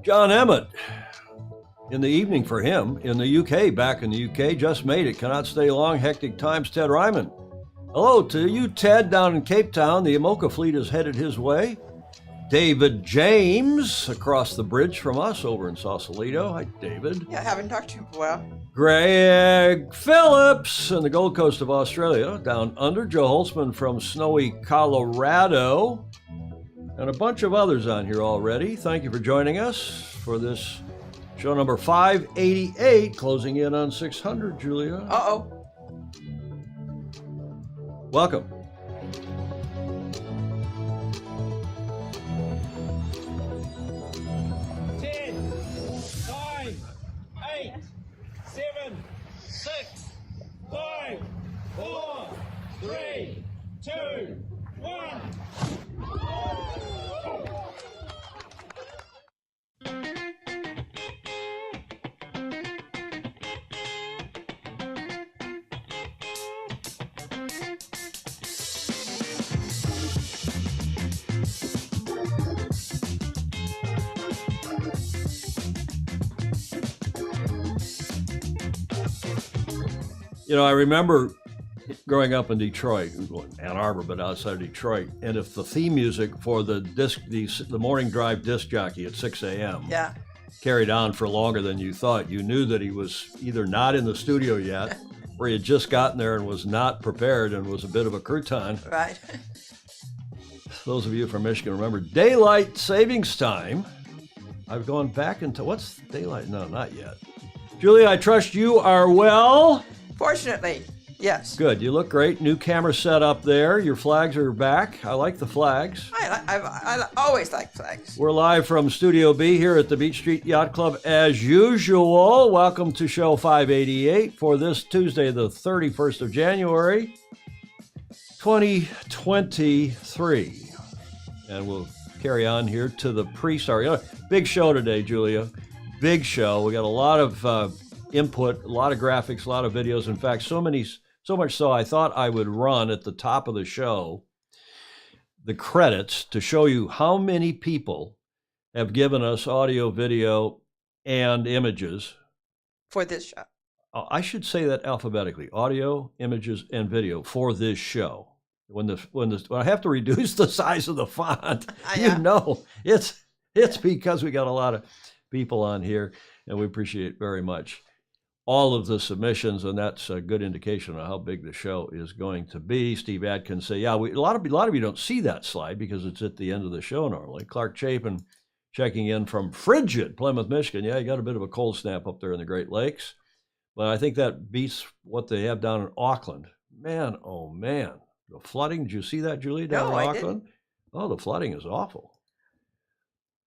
John Emmett, in the evening for him, in the UK, back in the UK, just made it, cannot stay long, hectic times, Ted Ryman. Hello to you, Ted, down in Cape Town. The Imoca fleet is headed his way. David James, across the bridge from us over in Sausalito. Hi, David. Yeah, I haven't talked to him for a while. Greg Phillips in the Gold Coast of Australia, down under. Joe Holtzman from snowy Colorado. And a bunch of others on here already. Thank you for joining us for this show number 588, closing in on 600, Julia. Uh-oh. Welcome. You know, I remember growing up in Detroit, Ann Arbor, but outside of Detroit, and if the theme music for the morning drive disc jockey at 6 a.m. Yeah. carried on for longer than you thought, you knew that he was either not in the studio yet, or he had just gotten there and was not prepared and was a bit of a crouton. Right. Those of you from Michigan remember daylight savings time. I've gone back into, what's daylight? No, not yet. Julia, I trust you are well. Fortunately, yes. Good. You look great. New camera set up there. Your flags are back. I like the flags. I always like flags. We're live from Studio B here at the Beach Street Yacht Club as usual. Welcome to show 588 for this Tuesday, the 31st of January, 2023. And we'll carry on here to the pre-start. Big show today, Julia. Big show. We got a lot of input, a lot of graphics, a lot of videos. In fact, so much so I thought I would run at the top of the show the credits to show you how many people have given us audio, video, and images. For this show. I should say that alphabetically: audio, images, and video for this show. When I have to reduce the size of the font, Yeah. you know, it's because we got a lot of people on here, and we appreciate very much all of the submissions, and that's a good indication of how big the show is going to be. Steve Adkins say, yeah, a lot of you don't see that slide because it's at the end of the show normally. Clark Chapin checking in from frigid Plymouth, Michigan. Yeah, you got a bit of a cold snap up there in the Great Lakes, but I think that beats what they have down in Auckland. Man, oh man, the flooding. Did you see that, Julie, down in Auckland? Didn't. Oh, the flooding is awful.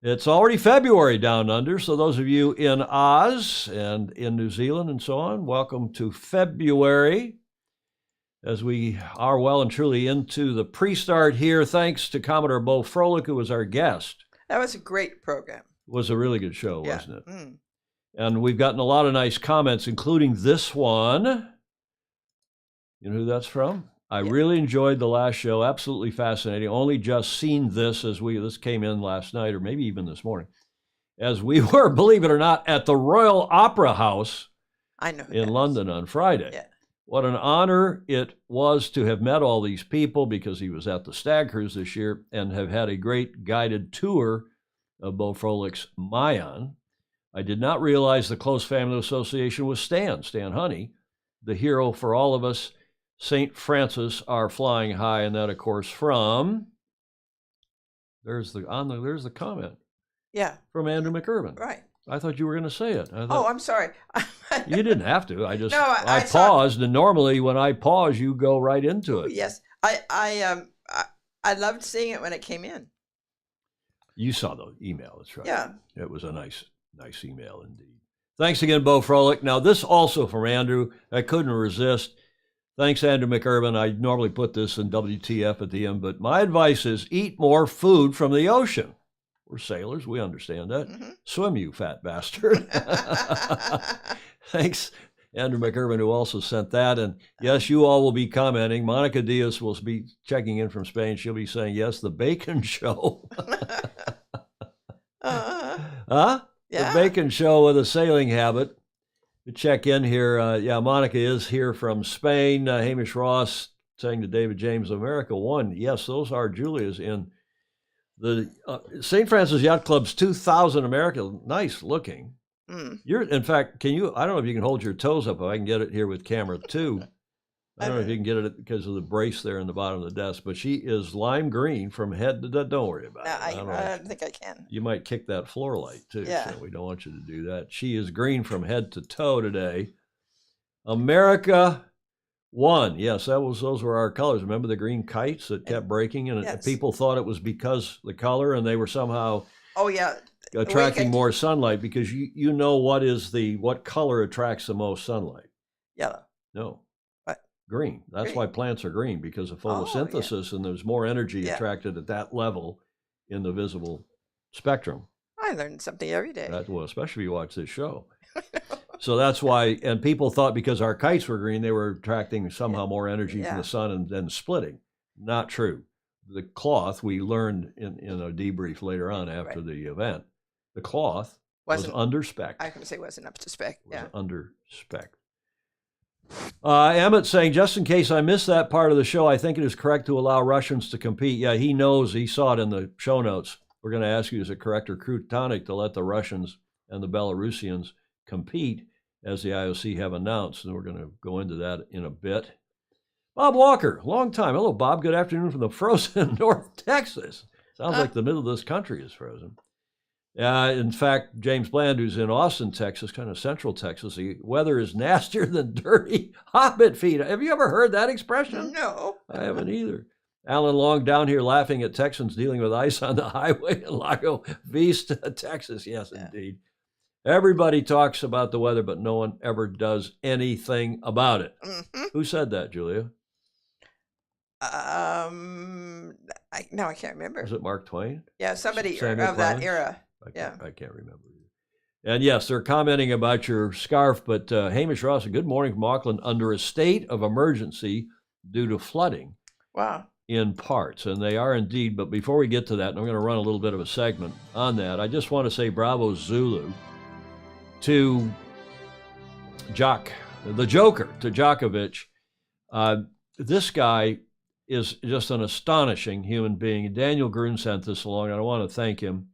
It's already February down under, so those of you in Oz and in New Zealand and so on, welcome to February as we are well and truly into the pre-start here, thanks to Commodore Bo Froelich, who was our guest. That was a great program. It was a really good show, Yeah. wasn't it? Mm. And we've gotten a lot of nice comments, including this one. You know who that's from? I really enjoyed the last show. Absolutely fascinating. Only just seen this this came in last night or maybe even this morning, as we were, believe it or not, at the Royal Opera House in London on Friday. Yeah. What an honor it was to have met all these people, because he was at the Stag Cruise this year, and have had a great guided tour of Bo Froelich's Mayan. I did not realize the close family association with Stan Honey, the hero for all of us. St. Francis are flying high, and that, of course, from there's the comment. Yeah. From Andrew McIrvin. Right. I thought you were going to say it. I'm sorry. You didn't have to. I just I paused, and normally when I pause, you go right into it. Yes, I loved seeing it when it came in. You saw the email. That's right. Yeah. It was a nice email indeed. Thanks again, Bo Froelich. Now this also from Andrew. I couldn't resist. Thanks, Andrew McIrvin. I normally put this in WTF at the end, but my advice is eat more food from the ocean. We're sailors. We understand that. Mm-hmm. Swim, you fat bastard. Thanks, Andrew McIrvin, who also sent that. And yes, you all will be commenting. Monica Diaz will be checking in from Spain. She'll be saying, yes, the bacon show. Huh? Yeah. The bacon show with a sailing habit. To check in here, yeah, Monica is here from Spain. Hamish Ross saying to David James, America won. Yes, those are Julia's in the St. Francis Yacht Club's 2000 America. Nice looking. You're, in fact, can you? I don't know if you can hold your toes up. If I can get it here with camera 2. I don't know if you can get it because of the brace there in the bottom of the desk, but she is lime green from head to toe. Don't worry about it. I don't think I can. You might kick that floor light too. Yeah. So we don't want you to do that. She is green from head to toe today. America won. Yes, those were our colors. Remember the green kites that kept breaking, and yes. People thought it was because the color, and they were somehow attracting more sunlight, because you know what color attracts the most sunlight? Yellow. No. What? Green. That's Green. why plants are green, because of photosynthesis, and there's more energy attracted at that level in the visible spectrum. I learn something every day. Well, especially if you watch this show. So that's why, and people thought because our kites were green, they were attracting somehow more energy from the sun and then splitting. Not true. The cloth, we learned in a debrief later on after the event, the cloth was under spec. I was going to say wasn't up to spec. Was under spec. Emmett saying, just in case I missed that part of the show, I think it is correct to allow Russians to compete. Yeah, he knows. He saw it in the show notes. We're going to ask you, is it correct or croutonnic to let the Russians and the Belarusians compete, as the IOC have announced? And we're going to go into that in a bit. Bob Walker, long time. Hello, Bob. Good afternoon from the frozen North Texas. Sounds like the middle of this country is frozen. In fact, James Bland, who's in Austin, Texas, kind of central Texas, the weather is nastier than dirty hobbit feet. Have you ever heard that expression? No. I haven't either. Alan Long down here laughing at Texans dealing with ice on the highway in Lago Vista, Texas. Yes, indeed. Everybody talks about the weather, but no one ever does anything about it. Who said that, Julia? I can't remember. Was it Mark Twain? Yeah, somebody Samuel of that era. I can't remember. And yes, they're commenting about your scarf, but Hamish Ross, good morning from Auckland, under a state of emergency due to flooding. Wow. In parts, and they are indeed. But before we get to that, and I'm going to run a little bit of a segment on that, I just want to say bravo Zulu to the Joker, to Djokovic. This guy is just an astonishing human being. Daniel Grun sent this along, and I want to thank him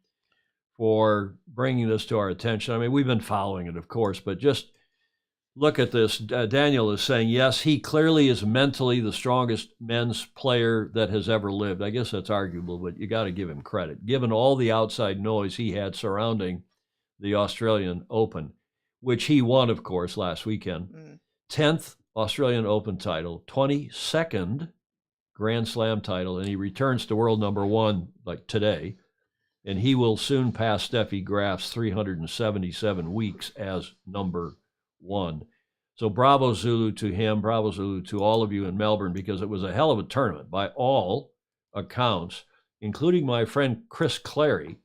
for bringing this to our attention. I mean, we've been following it, of course, but just look at this. Daniel is saying, yes, he clearly is mentally the strongest men's player that has ever lived. I guess that's arguable, but you got to give him credit, given all the outside noise he had surrounding the Australian Open, which he won, of course, last weekend. 10th Australian Open title, 22nd Grand Slam title, and he returns to world number 1 like today, and he will soon pass Steffi Graf's 377 weeks as number 1. So bravo Zulu to him, bravo Zulu to all of you in Melbourne, because it was a hell of a tournament by all accounts, including my friend Chris Clary.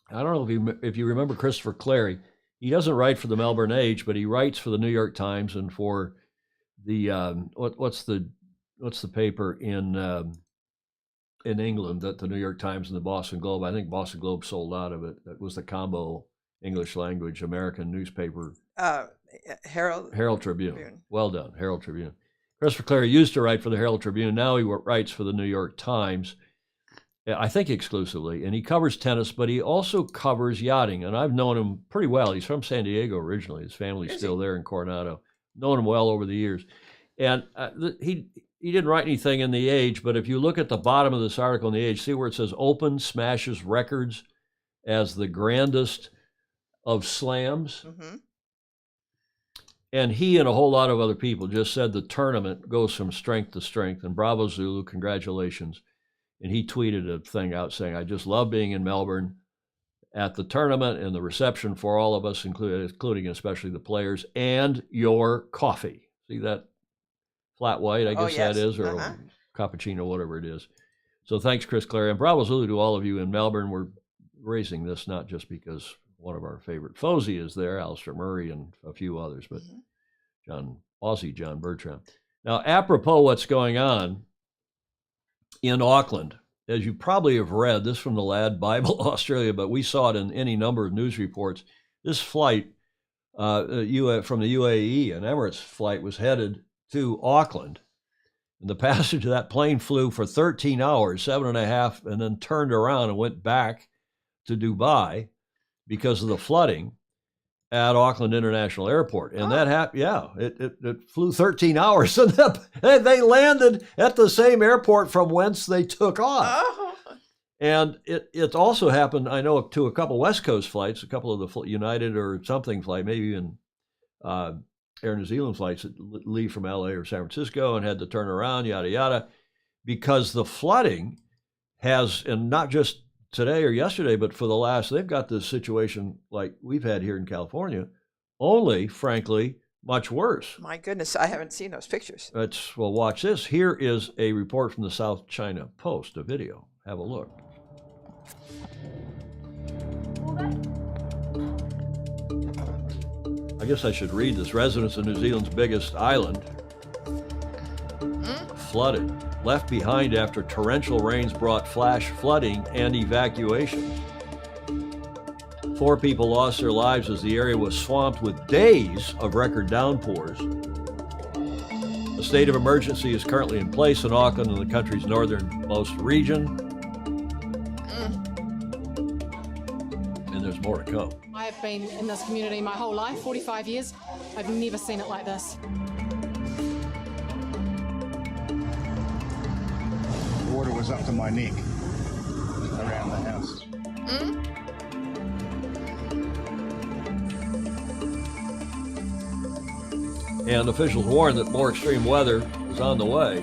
I don't know if you remember Christopher Clary. He doesn't write for the Melbourne Age, but he writes for the New York Times and for the what's the paper in England, that the New York Times and the Boston Globe. I think Boston Globe sold out of it. That was the combo English language American newspaper. Herald Tribune. Well done, Herald Tribune. Christopher Clary used to write for the Herald Tribune. Now he writes for the New York Times, I think exclusively, and he covers tennis, but he also covers yachting, and I've known him pretty well. He's from San Diego originally. His family's still there in Coronado. Known him well over the years. And he didn't write anything in the Age, but if you look at the bottom of this article in the Age, see where it says Open smashes records as the grandest of slams? And he and a whole lot of other people just said the tournament goes from strength to strength, and bravo Zulu, congratulations. And he tweeted a thing out saying, I just love being in Melbourne at the tournament and the reception for all of us, including especially the players, and your coffee. See that flat white, I guess that is, or cappuccino, whatever it is. So thanks, Chris Clary. And bravo Zulu to all of you in Melbourne. We're raising this not just because one of our favorite Fozy is there, Alistair Murray and a few others, but John Bertram. Now, apropos what's going on in Auckland, as you probably have read, this from the Lad Bible Australia, but we saw it in any number of news reports. This flight from the UAE, an Emirates flight, was headed to Auckland. And the passenger of that plane flew for 13 hours, 7.5, and then turned around and went back to Dubai because of the flooding at Auckland International Airport. And that happened, it flew 13 hours. And they landed at the same airport from whence they took off. Oh. And it also happened, I know, to a couple West Coast flights, a couple of the United or something flight, maybe even Air New Zealand flights that leave from LA or San Francisco and had to turn around, yada, yada, because the flooding has, and not just today or yesterday, but for the last, they've got this situation like we've had here in California, only, frankly, much worse. My goodness, I haven't seen those pictures. Well, watch this. Here is a report from the South China Post, a video. Have a look. I guess I should read this. Residents of New Zealand's biggest island flooded, left behind after torrential rains brought flash flooding and evacuations. 4 people lost their lives as the area was swamped with days of record downpours. A state of emergency is currently in place in Auckland and the country's northernmost region. And there's more to come. I have been in this community my whole life, 45 years. I've never seen it like this. The water was up to my neck around the house. And officials warn that more extreme weather is on the way.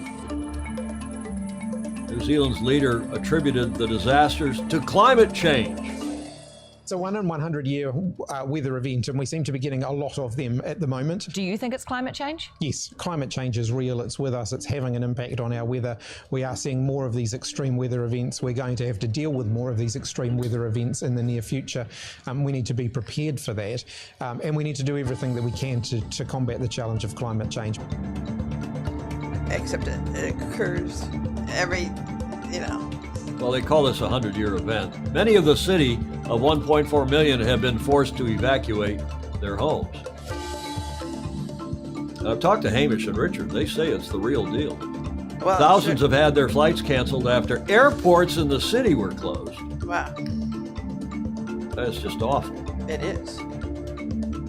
New Zealand's leader attributed the disasters to climate change. It's a 1 in 100 year weather event, and we seem to be getting a lot of them at the moment. Do you think it's climate change? Yes, climate change is real. It's with us. It's having an impact on our weather. We are seeing more of these extreme weather events. We're going to have to deal with more of these extreme weather events in the near future. We need to be prepared for that, and we need to do everything that we can to combat the challenge of climate change. Except it occurs every, Well, they call this a 100-year event. Many of the city of 1.4 million have been forced to evacuate their homes. And I've talked to Hamish and Richard. They say it's the real deal. Well, Thousands have had their flights canceled after airports in the city were closed. Wow. That's just awful. It is.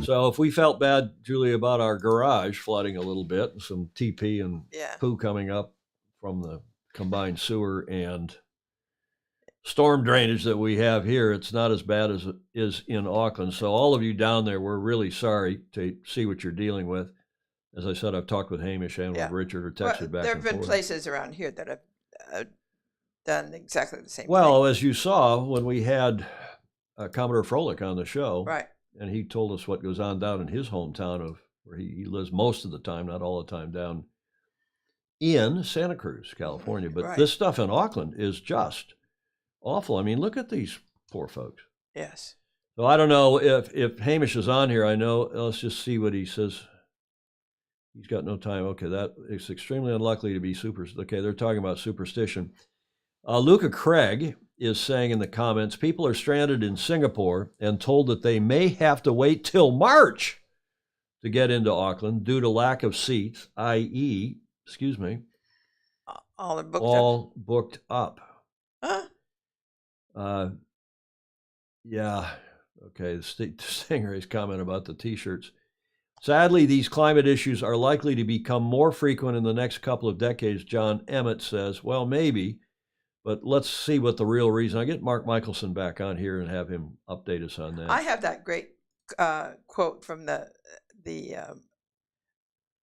So if we felt bad, Julie, about our garage flooding a little bit, and some TP and poo coming up from the combined sewer and storm drainage that we have here, it's not as bad as it is in Auckland. So all of you down there, we're really sorry to see what you're dealing with. As I said, I've talked with Hamish and with Richard, or texted back and forth. There have been places around here that have done exactly the same thing. Well, as you saw when we had Commodore Froelich on the show, right, and he told us what goes on down in his hometown of where he lives most of the time, not all the time, down in Santa Cruz, California. But this stuff in Auckland is just awful. I mean, look at these poor folks. Yes. So I don't know if Hamish is on here. I know. Let's just see what he says. He's got no time. Okay, that it's extremely unlikely to be Okay, they're talking about superstition. Luca Craig is saying in the comments, people are stranded in Singapore and told that they may have to wait till March to get into Auckland due to lack of seats, i.e., all booked up. Huh? Yeah. Okay. Stingray's comment about the T-shirts. Sadly, these climate issues are likely to become more frequent in the next couple of decades, John Emmett says. Well, maybe, but let's see what the real reason. I get Mark Michelson back on here and have him update us on that. I have that great quote from the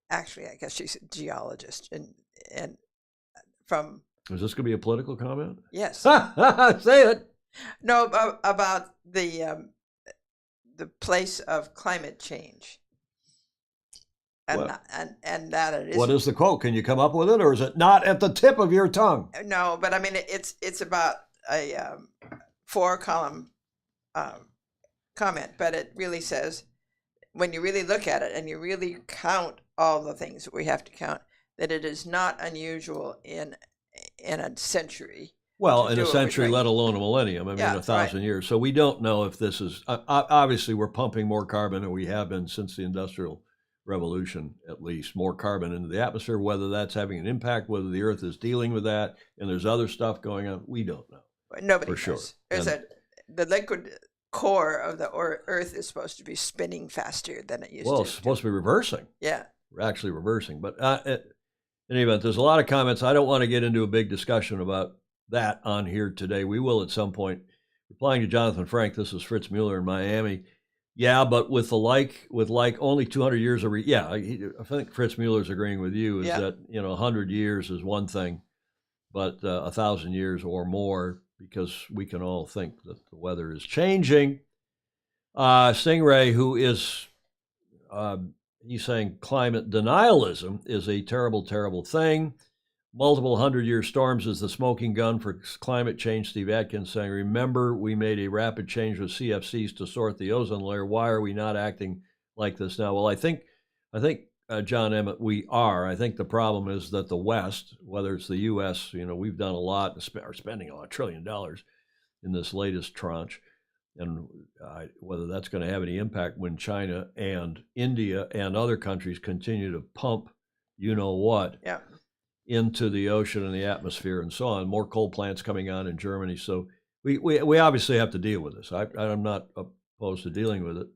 actually, I guess she's a geologist, and from. Is this going to be a political comment? Yes. Say it. No, about the place of climate change. And that it is. What is the quote? Can you come up with it, or is it not at the tip of your tongue? No, but I mean it's about a 4-column comment, but it really says, when you really look at it and you really count all the things that we have to count, that it is not unusual in a century. Well, to in do a what we're century, doing. let alone a millennium. I mean, Yeah, 1,000 years. So we don't know if this is, obviously we're pumping more carbon than we have been since the Industrial Revolution, at least more carbon into the atmosphere. Whether that's having an impact, whether the Earth is dealing with that, and there's other stuff going on, we don't know. Nobody For sure. knows. There's And- the liquid core of the Earth is supposed to be spinning faster than it used Well, to. it's supposed to be reversing. Yeah. We're actually reversing. But in any event, there's a lot of comments. I don't want to get into a big discussion about that on here today. We will at some point. Replying to Jonathan Frank, this is Fritz Mueller in Miami. Yeah, but with only 200 years of I think Fritz Mueller's agreeing with you is that 100 years is one thing, but 1,000 years or more, because we can all think that the weather is changing. Stingray, who is he's saying climate denialism is a terrible, terrible thing. Multiple 100-year storms is the smoking gun for climate change. Steve Atkins saying, remember, we made a rapid change with CFCs to sort the ozone layer. Why are we not acting like this now? Well, I think, John Emmett, we are. I think the problem is that the West, whether it's the U.S., we've done a lot, are spending $1 trillion in this latest tranche. And whether that's going to have any impact when China and India and other countries continue to pump, Yeah. into the ocean and the atmosphere and so on. More coal plants coming on in Germany. So we obviously have to deal with this. I'm not opposed to dealing with it.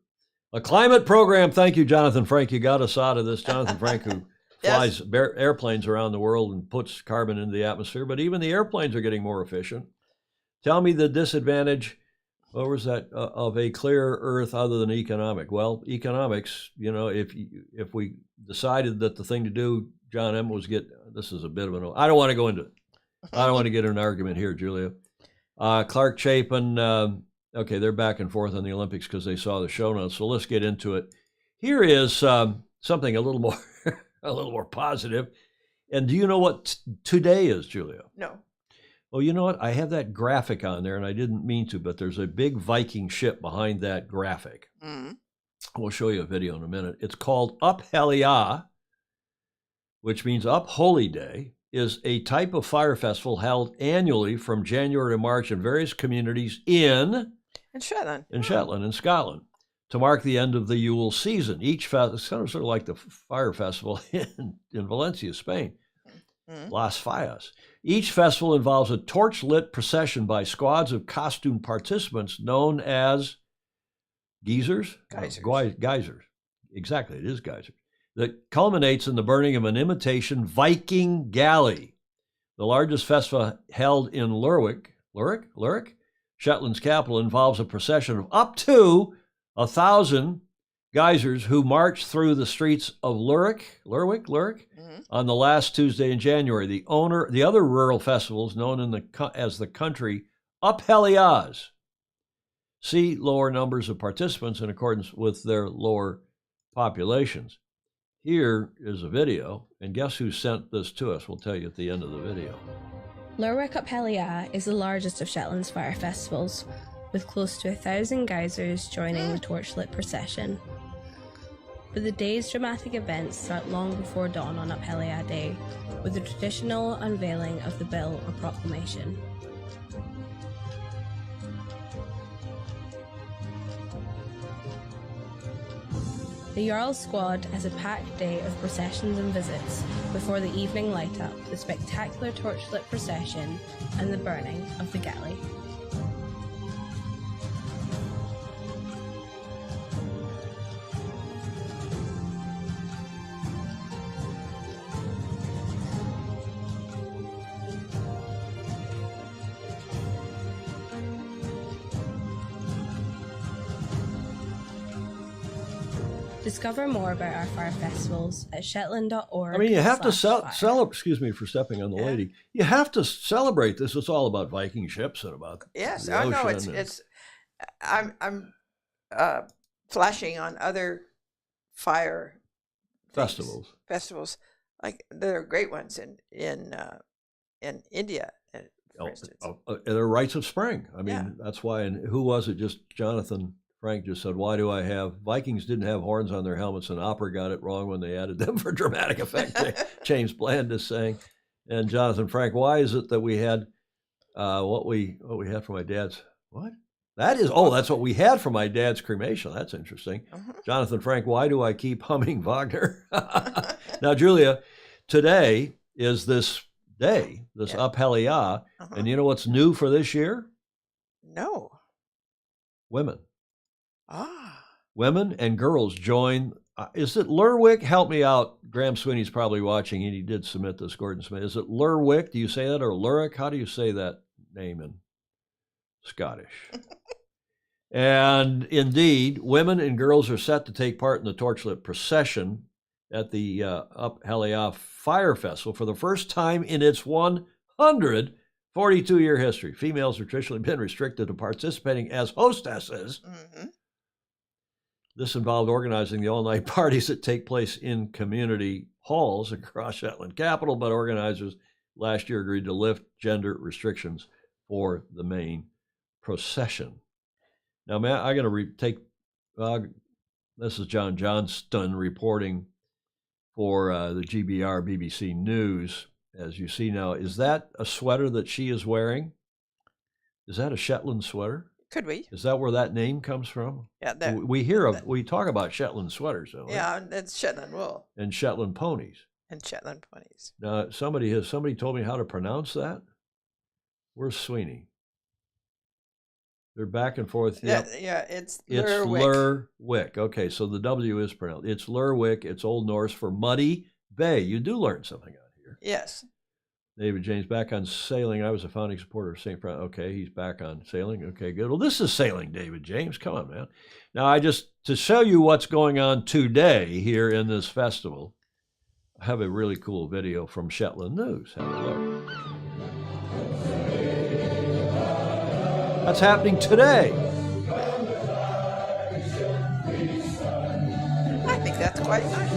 A climate program. Thank you, Jonathan Frank. You got us out of this. Jonathan Frank, who flies airplanes around the world and puts carbon into the atmosphere, but even the airplanes are getting more efficient. Tell me the disadvantage, what was that, of a clearer Earth other than economic? Well, economics, if we decided that the thing to do, John M, was this is a bit of I don't want to go into it. I don't want to get in an argument here, Julia. Clark Chapin, okay, they're back and forth on the Olympics because they saw the show notes. So let's get into it. Here is something a little more positive. And do you know what today is, Julia? No. Well, you know what? I have that graphic on there, and I didn't mean to, but there's a big Viking ship behind that graphic. Mm. We'll show you a video in a minute. It's called Up Helia, which means Up Holy Day, is a type of fire festival held annually from January to March in various communities in Shetland. Shetland and Scotland to mark the end of the Yule season. Each festival, it's sort of like the fire festival in Valencia, Spain, Las Fallas. Each festival involves a torch-lit procession by squads of costumed participants known as geysers? Geysers. Geysers. Exactly, it is geysers. That culminates in the burning of an imitation Viking galley. The largest festival held in Lerwick, Shetland's capital, involves a procession of up to 1,000 geysers who march through the streets of Lerwick, on the last Tuesday in January. The other rural festivals, known as the country Up Helias, see lower numbers of participants in accordance with their lower populations. Here is a video, and guess who sent this to us? We'll tell you at the end of the video. Lerwick Up Helia is the largest of Shetland's fire festivals, with close to 1,000 geysers joining the torchlit procession. But the day's dramatic events start long before dawn on Up Helia Day, with the traditional unveiling of the bill or proclamation. The Jarl's squad has a packed day of processions and visits before the evening light-up, the spectacular torchlit procession, and the burning of the galley. Discover more about our fire festivals at shetland.org. I mean, you have to /fire. celebrate. Excuse me for stepping on the lady. You have to celebrate this. It's all about Viking ships and about Yes, the I know ocean it's. I'm flashing on other fire things, festivals, like there are great ones in India, for instance. They're rites of spring. I mean, that's why. And who was it? Just Jonathan Frank just said, why do I have Vikings didn't have horns on their helmets and Opera got it wrong when they added them for dramatic effect, James Bland is saying. And Jonathan Frank, why is it that we had what we had for my dad's, what? That is, oh, that's what we had for my dad's cremation. That's interesting. Jonathan Frank, why do I keep humming Wagner? Now, Julia, today is this day, this Up Helia, and you know what's new for this year? No. Women. Ah. Women and girls join. Is it Lerwick? Help me out. Graham Sweeney's probably watching, and he did submit this, Gordon Smith. Is it Lerwick? Do you say that, or Lerwick? How do you say that name in Scottish? And indeed, women and girls are set to take part in the torchlit procession at the Up Helia Fire Festival for the first time in its 142-year history. Females have traditionally been restricted to participating as hostesses. This involved organizing the all-night parties that take place in community halls across Shetland capital, but organizers last year agreed to lift gender restrictions for the main procession. Now, Matt, I'm going to take, this is John Johnston reporting for the GBR BBC News. As you see now, is that a sweater that she is wearing? Is that a Shetland sweater? Could we? Is that where that name comes from? Yeah. We talk about Shetland sweaters, don't we? Yeah, it's Shetland wool. And Shetland ponies. And Shetland ponies. Now, somebody told me how to pronounce that. Where's Sweeney? They're back and forth. Yep. Yeah, it's Lerwick. Lerwick. Okay, so the W is pronounced. It's Lerwick. It's Old Norse for muddy bay. You do learn something out here. Yes. David James, back on sailing. I was a founding supporter of St. Francis. Okay, he's back on sailing. Okay, good. Well, this is sailing, David James. Come on, man. Now, to show you what's going on today here in this festival, I have a really cool video from Shetland News. Have a look. That's happening today. I think that's quite nice.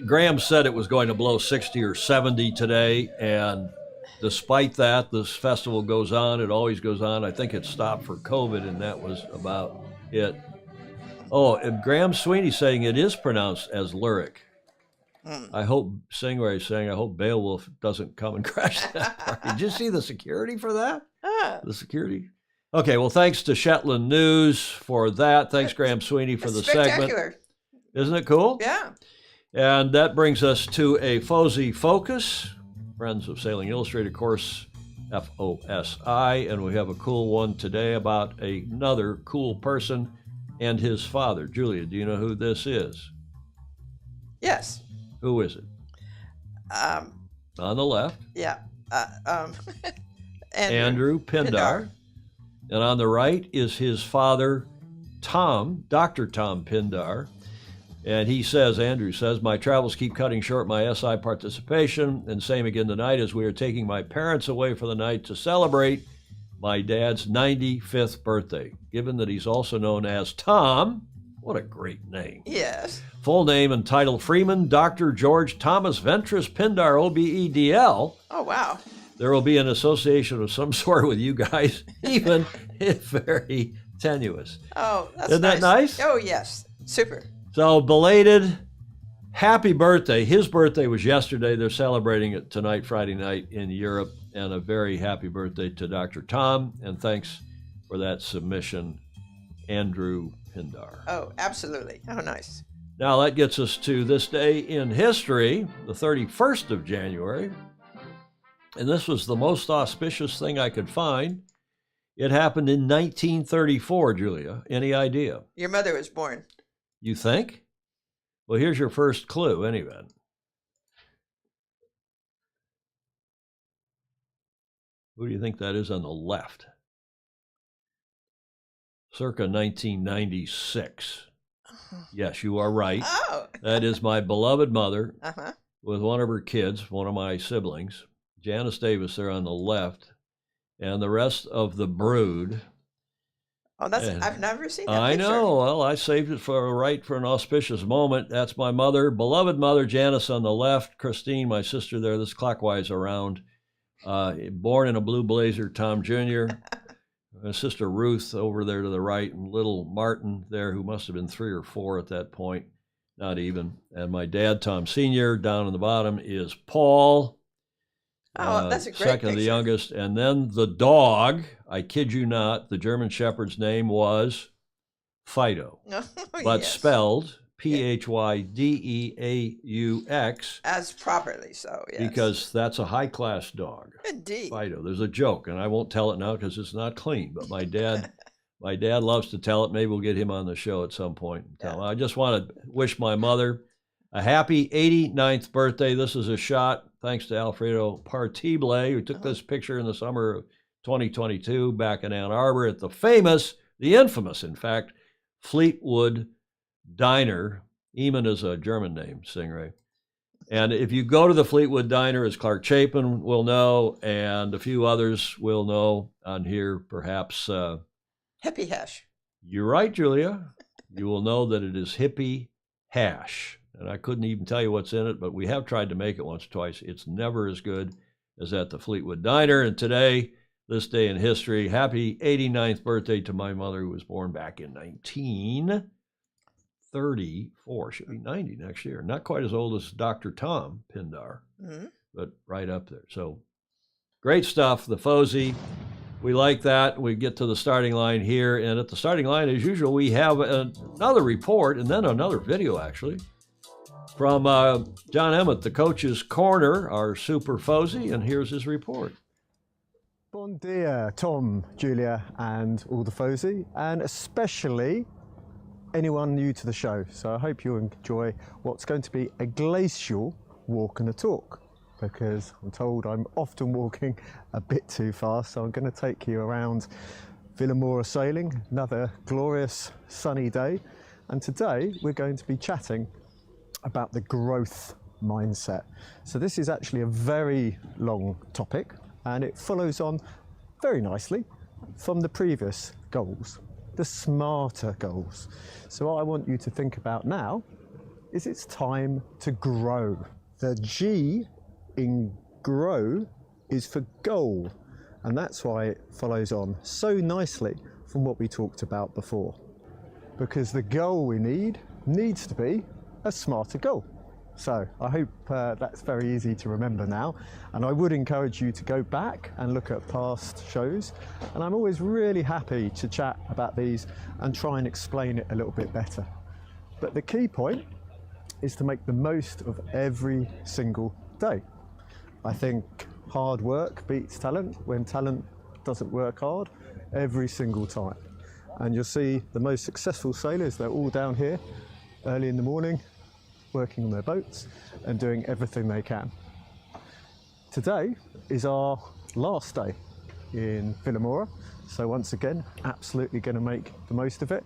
Graham said it was going to blow 60 or 70 today, and despite that, this festival goes on. It always goes on. I think it stopped for COVID, and that was about it. Oh, and Graham Sweeney saying it is pronounced as lyric. I hope, Stingray saying, I hope Beowulf doesn't come and crash that party. Did you see the security for that? The security? Okay, well, thanks to Shetland News for that. Thanks, Graham Sweeney, for the segment. Isn't it cool? Yeah. And that brings us to a FOSI Focus, Friends of Sailing Illustrated course, FOSI, and we have a cool one today about another cool person and his father. Julia, do you know who this is? Yes. Who is it? On the left. Yeah. Andrew Pindar. And on the right is his father, Tom, Dr. Tom Pindar. And he says, Andrew says, my travels keep cutting short my SI participation. And same again tonight as we are taking my parents away for the night to celebrate my dad's 95th birthday. Given that he's also known as Tom, what a great name. Yes. Full name and title, Freeman Dr. George Thomas Ventris Pindar, OBEDL. Oh, wow. There will be an association of some sort with you guys, even if very tenuous. Oh, that's Isn't that nice? Oh, yes. Super. So belated happy birthday. His birthday was yesterday. They're celebrating it tonight, Friday night in Europe. And a very happy birthday to Dr. Tom. And thanks for that submission, Andrew Pindar. Oh, absolutely. Oh, nice. Now that gets us to this day in history, the 31st of January. And this was the most auspicious thing I could find. It happened in 1934, Julia. Any idea? Your mother was born. You think? Well, here's your first clue, anyway. Who do you think that is on the left? circa 1996. Yes, you are right. Oh. That is my beloved mother Uh-huh. with one of her kids, one of my siblings, Janice Davis there on the left, and the rest of the brood. Oh, that's And I've never seen that I picture. know. Well, I saved it for an auspicious moment. That's my mother, beloved mother, Janice on the left, Christine, my sister there. This is clockwise around. Born in a blue blazer, Tom Jr. My sister Ruth over there to the right, and little Martin there, who must have been 3 or 4 at that point, not even. And my dad, Tom Sr., down in the bottom is Paul. Oh, that's a great second, picture. the youngest. And then the dog, I kid you not, the German Shepherd's name was Fido, No, but yes. spelled Phydeaux, As properly so, yes. because that's a high-class dog. Indeed. Fido. There's a joke, and I won't tell it now because it's not clean, but my dad loves to tell it. Maybe we'll get him on the show at some point. And tell him. I just want to wish my mother a happy 89th birthday. This is a shot thanks to Alfredo Partible, who took this picture in the summer of 2022 back in Ann Arbor at the infamous, in fact, Fleetwood Diner. Eamon is a German name, Stingray. And if you go to the Fleetwood Diner, as Clark Chapin will know, and a few others will know on here, perhaps. Hippie hash. You're right, Julia. You will know that it is hippie hash. And I couldn't even tell you what's in it, but we have tried to make it once or twice. It's never as good as at the Fleetwood Diner. And today, this day in history, happy 89th birthday to my mother, who was born back in 1934. She'll be 90 next year. Not quite as old as Dr. Tom Pindar, but right up there. So great stuff, the Fosey. We like that. We get to the starting line here. And at the starting line, as usual, we have another report and then another video, actually, from John Emmett, the coach's corner, our super Fosey. And here's his report. Bon dia, Tom, Julia, and all the Fosey, and especially anyone new to the show. So I hope you enjoy what's going to be a glacial walk and a talk, because I'm told I'm often walking a bit too fast. So I'm going to take you around Villamora sailing, another glorious sunny day. And today we're going to be chatting about the growth mindset. So this is actually a very long topic, and it follows on very nicely from the previous goals, the smarter goals. So what I want you to think about now is it's time to grow. The G in grow is for goal, and that's why it follows on so nicely from what we talked about before. Because the goal we needs to be a smarter goal. So I hope that's very easy to remember now, and I would encourage you to go back and look at past shows, and I'm always really happy to chat about these and try and explain it a little bit better. But the key point is to make the most of every single day. I think hard work beats talent when talent doesn't work hard every single time. And you'll see the most successful sailors, they're all down here early in the morning, working on their boats and doing everything they can. Today is our last day in Villamora, so once again, absolutely going to make the most of it,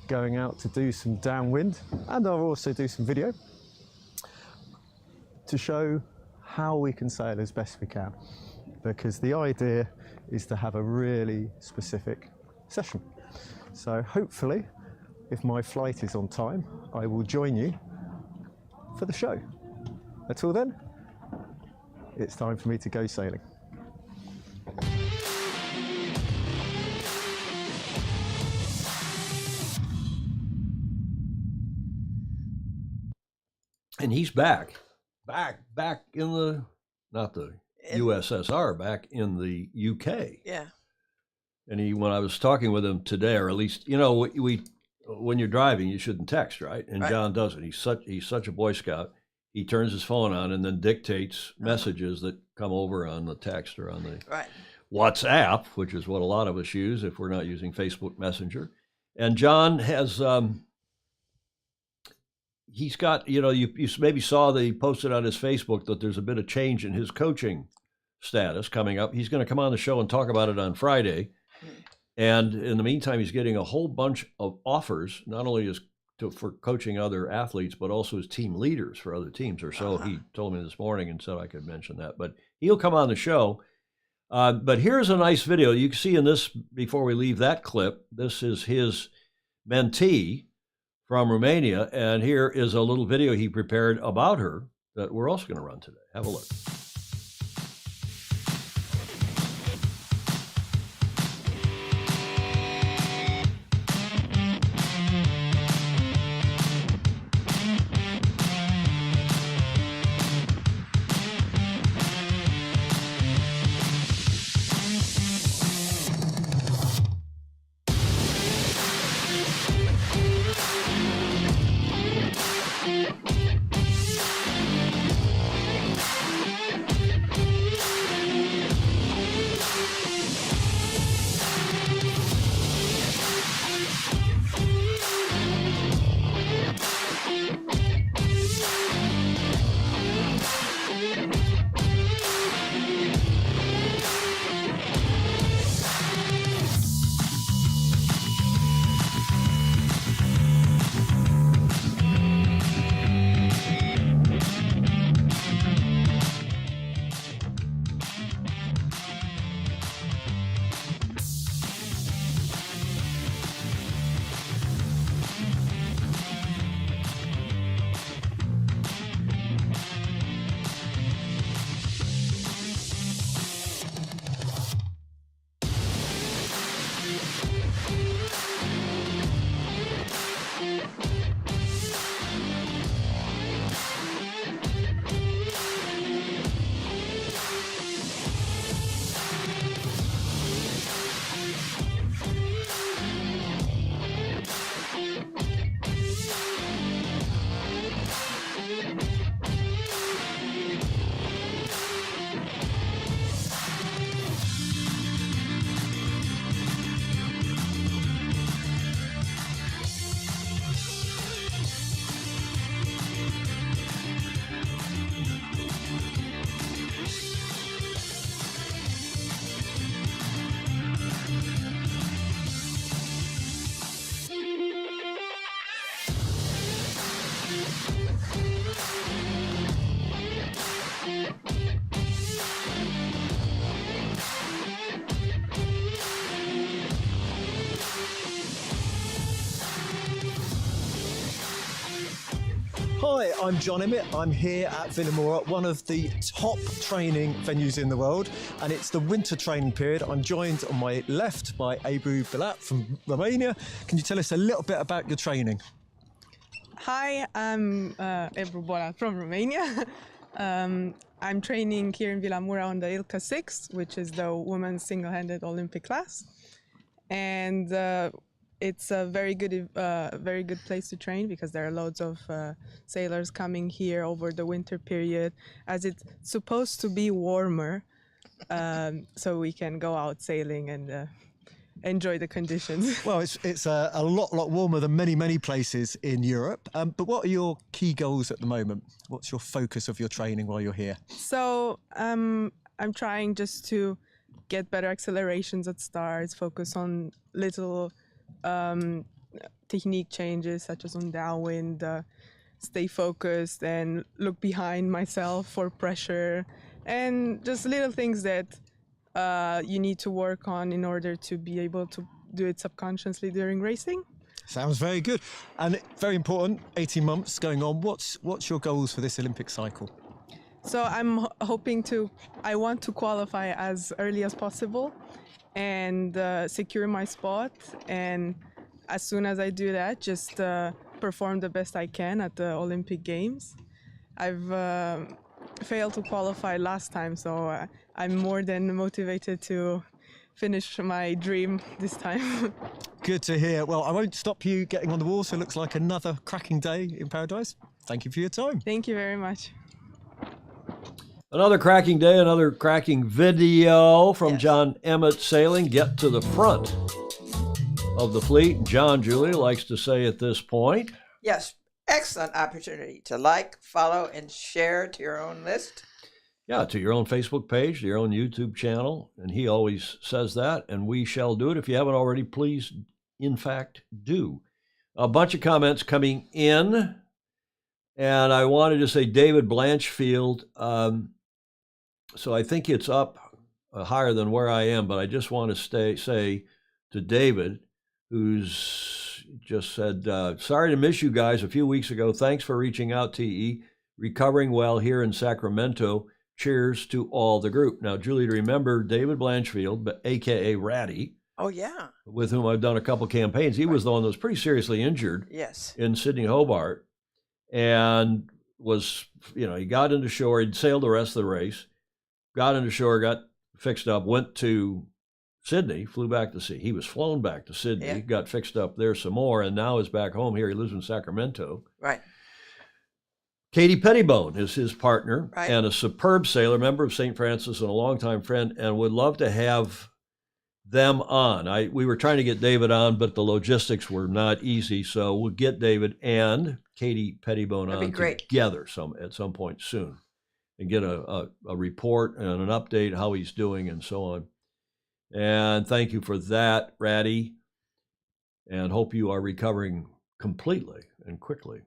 going out to do some downwind, and I'll also do some video to show how we can sail as best we can, because the idea is to have a really specific session. So hopefully, if my flight is on time, I will join you for the show. Until then, it's time for me to go sailing. And he's back in the, not the USSR, back in the UK. Yeah. And when I was talking with him today, or at least, you know, when you're driving, you shouldn't text, right? And Right. John doesn't. He's such a Boy Scout. He turns his phone on and then dictates messages that come over on the text or on the Right. WhatsApp, which is what a lot of us use if we're not using Facebook Messenger. And John has, he's got, you know, you maybe saw that he posted on his Facebook that there's a bit of change in his coaching status coming up. He's going to come on the show and talk about it on Friday. And in the meantime, he's getting a whole bunch of offers, not only for coaching other athletes, but also as team leaders for other teams, or so he told me this morning and said I could mention that. But he'll come on the show. But here's a nice video. You can see in this, before we leave that clip, this is his mentee from Romania. And here is a little video he prepared about her that we're also going to run today. Have a look. Hi, I'm John Emmett. I'm here at Villamoura, one of the top training venues in the world, and it's the winter training period. I'm joined on my left by Ebru Bilat from Romania. Can you tell us a little bit about your training? Hi, I'm Ebru Bilat from Romania. I'm training here in Villamoura on the Ilka 6, which is the women's single-handed Olympic class, and it's a very good place to train because there are loads of sailors coming here over the winter period, as it's supposed to be warmer, so we can go out sailing and enjoy the conditions. Well, it's a lot warmer than many places in Europe. But what are your key goals at the moment? What's your focus of your training while you're here? So I'm trying just to get better accelerations at starts, focus on little technique changes such as on downwind, stay focused and look behind myself for pressure, and just little things that you need to work on in order to be able to do it subconsciously during racing. Sounds very good. And very important, 18 months going on. What's your goals for this Olympic cycle? So I'm I want to qualify as early as possible and secure my spot, and as soon as I do that, just perform the best I can at the Olympic Games. I've failed to qualify last time, so I'm more than motivated to finish my dream this time. Good to hear. Well, I won't stop you getting on the water. Looks like another cracking day in paradise. Thank you for your time. Thank you very much. Another cracking day, another cracking video from Yes. John Emmett Sailing. Get to the front of the fleet. John, Julia, likes to say at this point. Yes, excellent opportunity to like, follow, and share to your own list. Yeah, to your own Facebook page, to your own YouTube channel. And he always says that, and we shall do it. If you haven't already, please, in fact, do. A bunch of comments coming in. And I wanted to say David Blanchfield. So I think it's up higher than where I am, but I just want to say to David, who's just said, sorry to miss you guys a few weeks ago. Thanks for reaching out, TE. Recovering well here in Sacramento. Cheers to all the group. Now, Julie, to remember David Blanchfield, a.k.a. Ratty. Oh, yeah. With whom I've done a couple campaigns. He was the one that was pretty seriously injured. Yes. In Sydney Hobart. And was, he got into shore. He'd sailed the rest of the race. Got into shore, got fixed up, went to Sydney, flew back to sea. He was flown back to Sydney, got fixed up there some more, and now is back home here. He lives in Sacramento. Right. Katie Pettibone is his partner Right. and a superb sailor, member of St. Francis and a longtime friend, and would love to have them on. We were trying to get David on, but the logistics were not easy, so we'll get David and Katie Pettibone on together at some point soon and get a report and an update how he's doing and so on. And thank you for that, Ratty, and hope you are recovering completely and quickly.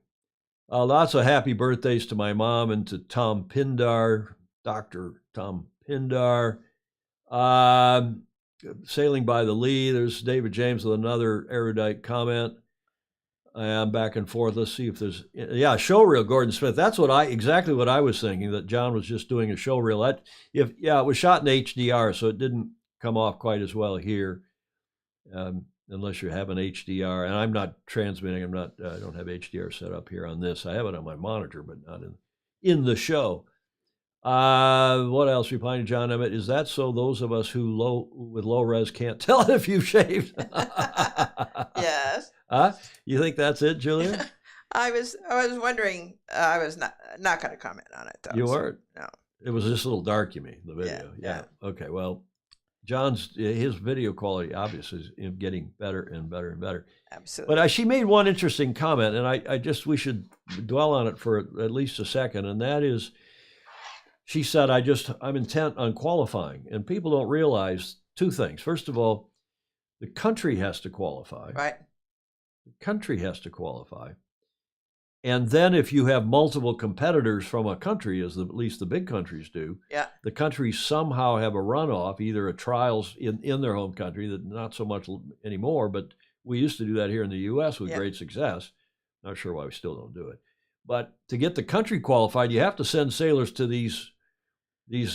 Lots of happy birthdays to my mom and to Tom Pindar, Dr. Tom Pindar. Sailing by the Lee, there's David James with another erudite comment. I'm back and forth. Let's see if there's, showreel Gordon Smith. That's exactly what I was thinking, that John was just doing a showreel. It was shot in HDR, so it didn't come off quite as well here. Unless you have an HDR, and I'm not transmitting. I don't have HDR set up here on this. I have it on my monitor, but not in the show. What else? Replying to John Emmett, is that so those of us with low res can't tell if you've shaved? Yes. You think that's it, Julia? I was wondering. I was not going to comment on it, though. You weren't? No. It was just a little dark, you mean, the video? Yeah. Okay, well, his video quality obviously is getting better and better and better. Absolutely. But she made one interesting comment, and we should dwell on it for at least a second, and that is, she said, I'm intent on qualifying. And people don't realize two things. First of all, the country has to qualify. Right. The country has to qualify. And then if you have multiple competitors from a country, as at least the big countries do, the countries somehow have a runoff, either a trials in their home country, that not so much anymore, but we used to do that here in the U.S. with great success. Not sure why we still don't do it. But to get the country qualified, you have to send sailors to these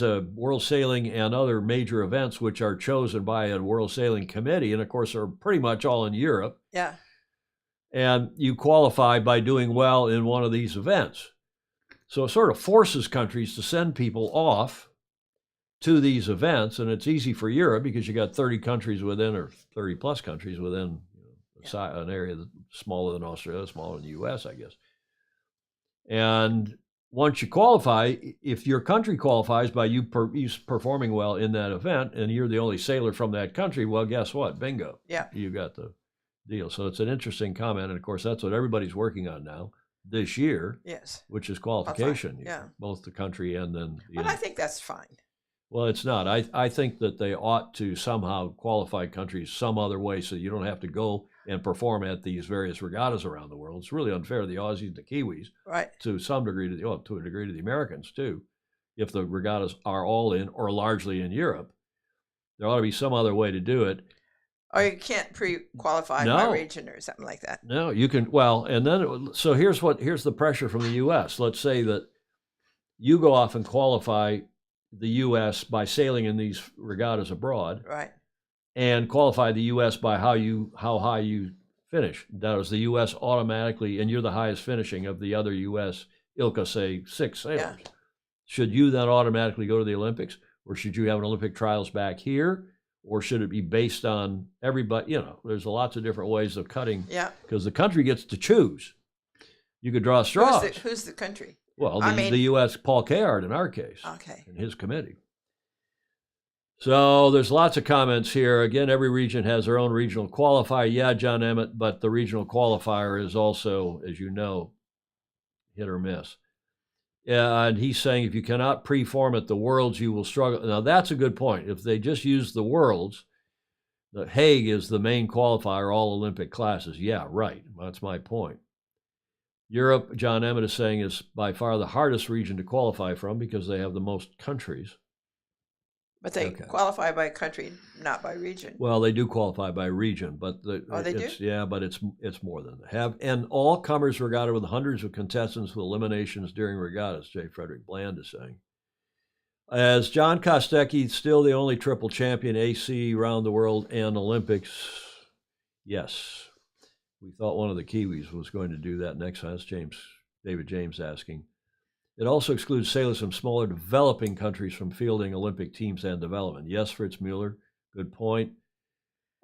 World Sailing and other major events, which are chosen by a World Sailing Committee, and of course are pretty much all in Europe. Yeah. And you qualify by doing well in one of these events. So it sort of forces countries to send people off to these events, and it's easy for Europe because you got 30 countries within, or 30 plus countries within an area that's smaller than Australia, smaller than the U.S., I guess. And once you qualify, if your country qualifies by you performing well in that event, and you're the only sailor from that country, well, guess what? Bingo. Yeah. You got the deal. So it's an interesting comment. And of course, that's what everybody's working on now this year. Yes. Which is qualification. Yeah. Both the country and then. But I think that's fine. Well, it's not. I think that they ought to somehow qualify countries some other way so you don't have to go and perform at these various regattas around the world. It's really unfair to the Aussies and the Kiwis. Right. To some degree, to a degree to the Americans too. If the regattas are all in or largely in Europe, there ought to be some other way to do it. Or you can't pre-qualify by region or something like that. No, you can. Well, and then so here's the pressure from the U.S. Let's say that you go off and qualify the U.S. by sailing in these regattas abroad, right? And qualify the U.S. by how high you finish. That is, the U.S. automatically, and you're the highest finishing of the other U.S. ILCA, say 6 sailors. Yeah. Should you then automatically go to the Olympics, or should you have an Olympic trials back here? Or should it be based on everybody? There's lots of different ways of cutting. Yeah. Because the country gets to choose. You could draw straws. Who's the country? Well, the U.S. Paul Kayard in our case. Okay. And his committee. So there's lots of comments here. Again, every region has their own regional qualifier. Yeah, John Emmett, but the regional qualifier is also, as you know, hit or miss. And he's saying if you cannot preform at the Worlds, you will struggle. Now, that's a good point. If they just use the Worlds, the Hague is the main qualifier, all Olympic classes. Yeah, right. That's my point. Europe, John Emmett is saying, is by far the hardest region to qualify from because they have the most countries. But they qualify by country, not by region. Well, they do qualify by region, but they do? Yeah, but it's more than that. An all-comers regatta with hundreds of contestants with eliminations during regattas, J. Frederick Bland is saying. As John Kostecki, still the only triple champion, AC, round the world, and Olympics. Yes, we thought one of the Kiwis was going to do that next time. That's David James asking. It also excludes sailors from smaller developing countries from fielding Olympic teams and development. Yes, Fritz Mueller, good point.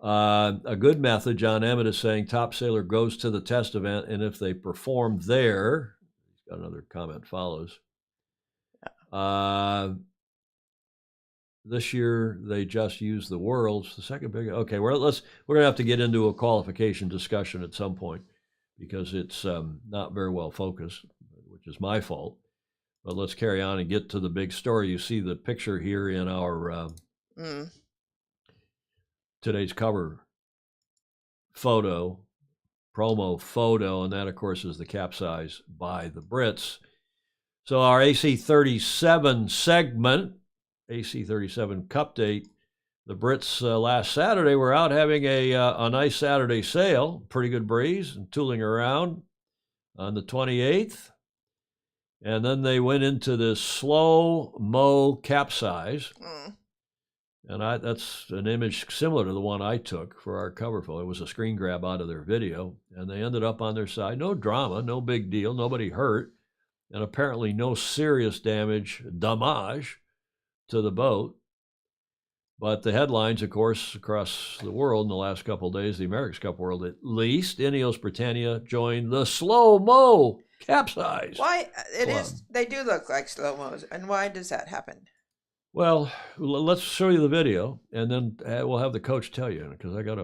A good method, John Emmett is saying, top sailor goes to the test event, and if they perform there, he's got another comment follows. This year they just used the Worlds. The second big. Okay, we're gonna have to get into a qualification discussion at some point because it's not very well focused, which is my fault. But let's carry on and get to the big story. You see the picture here in our today's cover photo, promo photo, and that, of course, is the capsize by the Brits. So our AC37 segment, AC37 Cup date, the Brits last Saturday were out having a nice Saturday sail, pretty good breeze, and tooling around on the 28th. And then they went into this slow-mo capsize. And that's an image similar to the one I took for our cover photo. It was a screen grab out of their video. And they ended up on their side. No drama, no big deal, nobody hurt. And apparently no serious damage to the boat. But the headlines, of course, across the world in the last couple of days, the America's Cup world at least, INEOS Britannia joined the slow-mo capsize. Why? They do look like slow-mos. And why does that happen? Well, let's show you the video, and then we'll have the coach tell you, because I got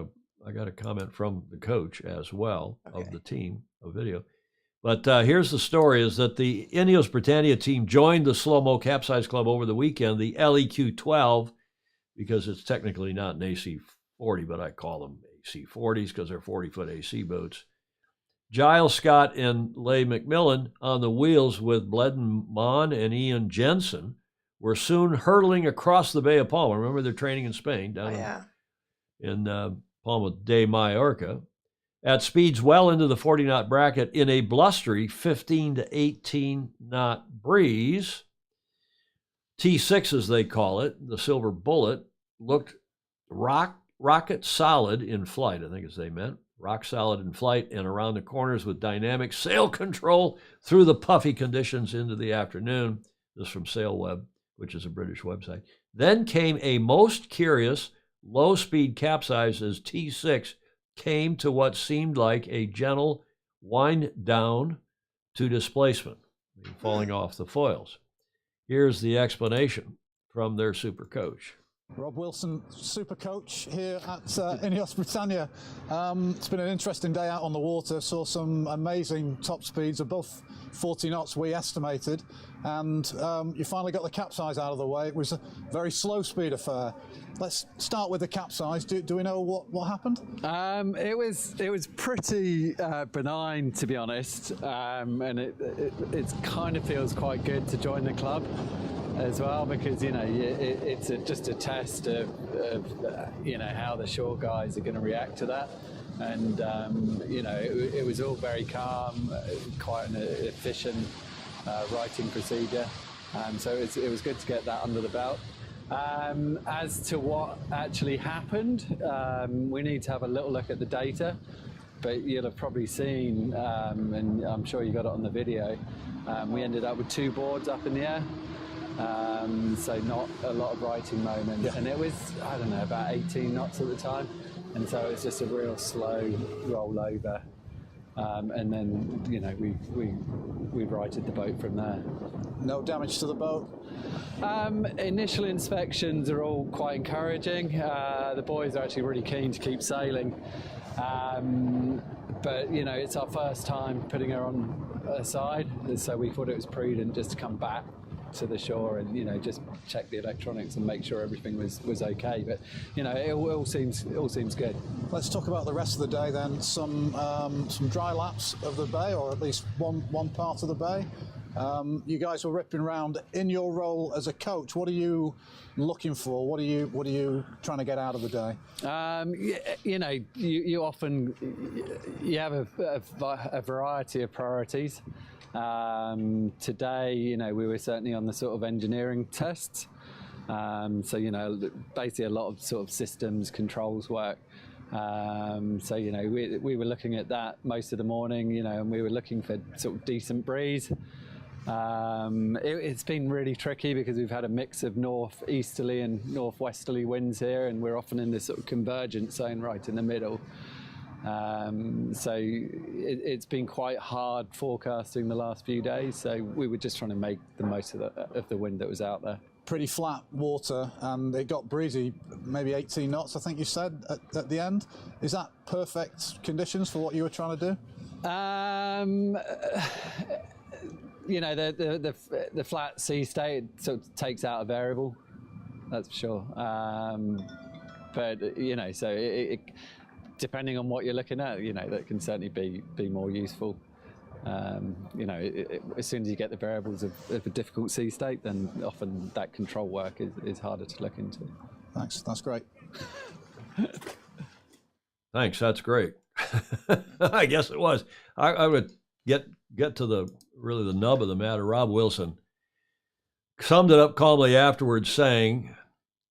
a comment from the coach as well of the team, a video. But here's the story, is that the INEOS Britannia team joined the slow-mo capsize club over the weekend, the LEQ-12, because it's technically not an AC40, but I call them AC40s because they're 40-foot AC boats. Giles Scott and Leigh McMillan on the wheels with Bledden Mon and Ian Jensen were soon hurtling across the Bay of Palma. Remember, they're training in Spain, down in Palma de Mallorca, at speeds well into the 40-knot bracket in a blustery 15 to 18-knot breeze. T6, as they call it, the Silver Bullet, looked rocket solid in flight, I think as they meant. Rock solid in flight and around the corners with dynamic sail control through the puffy conditions into the afternoon. This is from SailWeb, which is a British website. Then came a most curious low-speed capsize as T6 came to what seemed like a gentle wind down to displacement, falling off the foils. Here's the explanation from their super coach. Rob Wilson, super coach here at INEOS Britannia. It's been an interesting day out on the water. Saw some amazing top speeds above 40 knots we estimated, and you finally got the capsize out of the way. It was a very slow speed affair. Let's start with the capsize. Do we know what happened? It was pretty benign, to be honest, and it kind of feels quite good to join the club as well, because it's just a test of how the shore guys are going to react to that, and it was all very calm, quite an efficient writing procedure, so it was good to get that under the belt. As to what actually happened, we need to have a little look at the data, but you'll have probably seen, and I'm sure you got it on the video, we ended up with 2 boards up in the air. So not a lot of writing moment, and it was, I don't know, about 18 knots at the time, and so it's just a real slow rollover, and then we righted the boat from there. No damage to the boat? Initial inspections are all quite encouraging. The boys are actually really keen to keep sailing, But you know, it's our first time putting her on her side, so we thought it was prudent just to come back to the shore and, you know, just check the electronics and make sure everything was okay. But you know, it all seems good. Let's talk about the rest of the day then. Some dry laps of the bay, or at least one part of the bay. You guys were ripping around. In your role as a coach, what are you looking for? What are you trying to get out of the day? You know, you often have a variety of priorities. Today, you know, we were certainly on the sort of engineering tests. So, you know, basically a lot of sort of systems controls work. So, you know, we were looking at that most of the morning, you know, and we were looking for sort of decent breeze. It's been really tricky because we've had a mix of northeasterly and northwesterly winds here, and we're often in this sort of convergence zone right in the middle. So it's been quite hard forecasting the last few days. So we were just trying to make the most of the wind that was out there. Pretty flat water, and it got breezy, maybe 18 knots, I think you said at the end. Is that perfect conditions for what you were trying to do? You know, the flat sea state sort of takes out a variable, that's for sure. But you know, so depending on what you're looking at, you know, that can certainly be more useful. You know, as soon as you get the variables of a difficult sea state, then often that control work is harder to look into. Thanks, that's great. Thanks, that's great. I guess it was. I would get to the nub of the matter. Rob Wilson summed it up calmly afterwards, saying,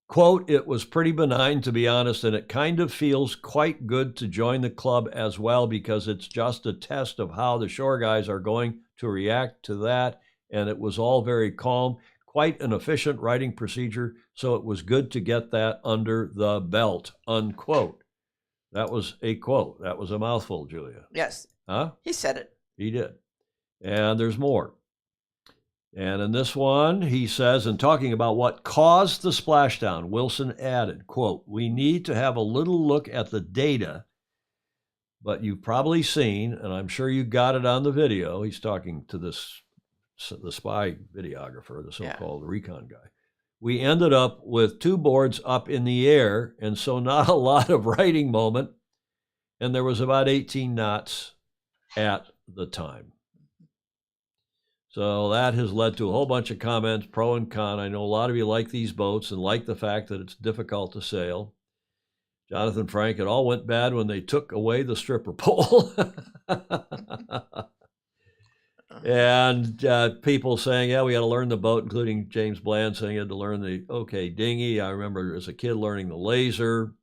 quote, "It was pretty benign, to be honest, and it kind of feels quite good to join the club as well, because it's just a test of how the shore guys are going to react to that, and it was all very calm, quite an efficient writing procedure, so it was good to get that under the belt," unquote. That was a quote. That was a mouthful, Julia. Yes. Huh? He said it. He did. And there's more. And in this one, he says, in talking about what caused the splashdown, Wilson added, quote, "We need to have a little look at the data, but you've probably seen, and I'm sure you got it on the video," he's talking to the spy videographer, the so-called recon guy. "We ended up with two boards up in the air, and so not a lot of writing moment, and there was about 18 knots at the time." So that has led to a whole bunch of comments, pro and con. I know a lot of you like these boats and like the fact that it's difficult to sail. Jonathan Frank, it all went bad when they took away the stripper pole. And people saying, yeah, we had to learn the boat, including James Bland saying he had to learn the dinghy. I remember as a kid learning the laser.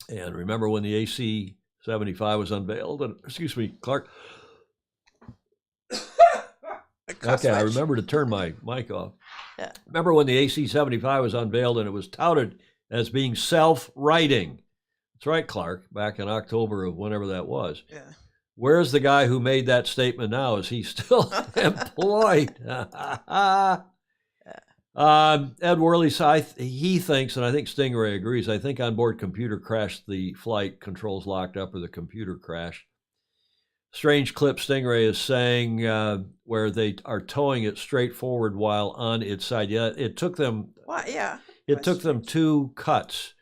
And remember when the AC-75 was unveiled? And, excuse me, Clark. Okay, I remember to turn my mic off. Yeah. Remember when the AC-75 was unveiled and it was touted as being self-righting. That's right, Clark, back in October of whenever that was. Yeah. Where's the guy who made that statement now? Is he still employed? Ed Worley, he thinks, and I think Stingray agrees, I think onboard computer crashed the flight, controls locked up, or the computer crashed. Strange clip, Stingray is saying where they are towing it straight forward while on its side. Yeah, it took them. What? Yeah. It took them two cracks.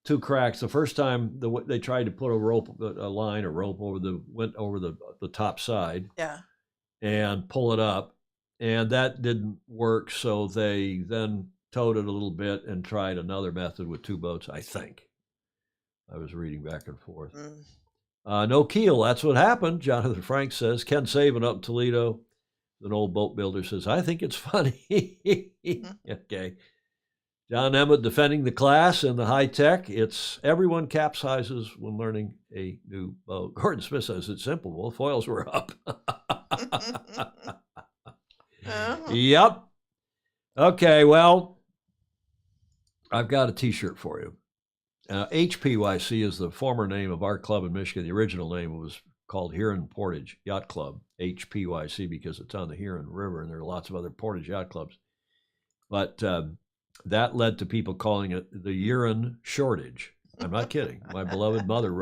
The first time they tried to put a rope went over the top side. Yeah. And pull it up, and that didn't work. So they then towed it a little bit and tried another method with two boats. I think I was reading back and forth. No keel, that's what happened, Jonathan Frank says. Ken Saban up in Toledo, an old boat builder, says, I think it's funny. Okay. John Emmett defending the class and the high tech. It's everyone capsizes when learning a new boat. Gordon Smith says it's simple. Well, foils were up. Yep. Okay, well, I've got a T-shirt for you. HPYC is the former name of our club in Michigan. The original name was called Huron Portage Yacht Club, HPYC, because it's on the Huron River, and there are lots of other portage yacht clubs. But that led to people calling it the Huron Shortage. I'm not kidding. My beloved mother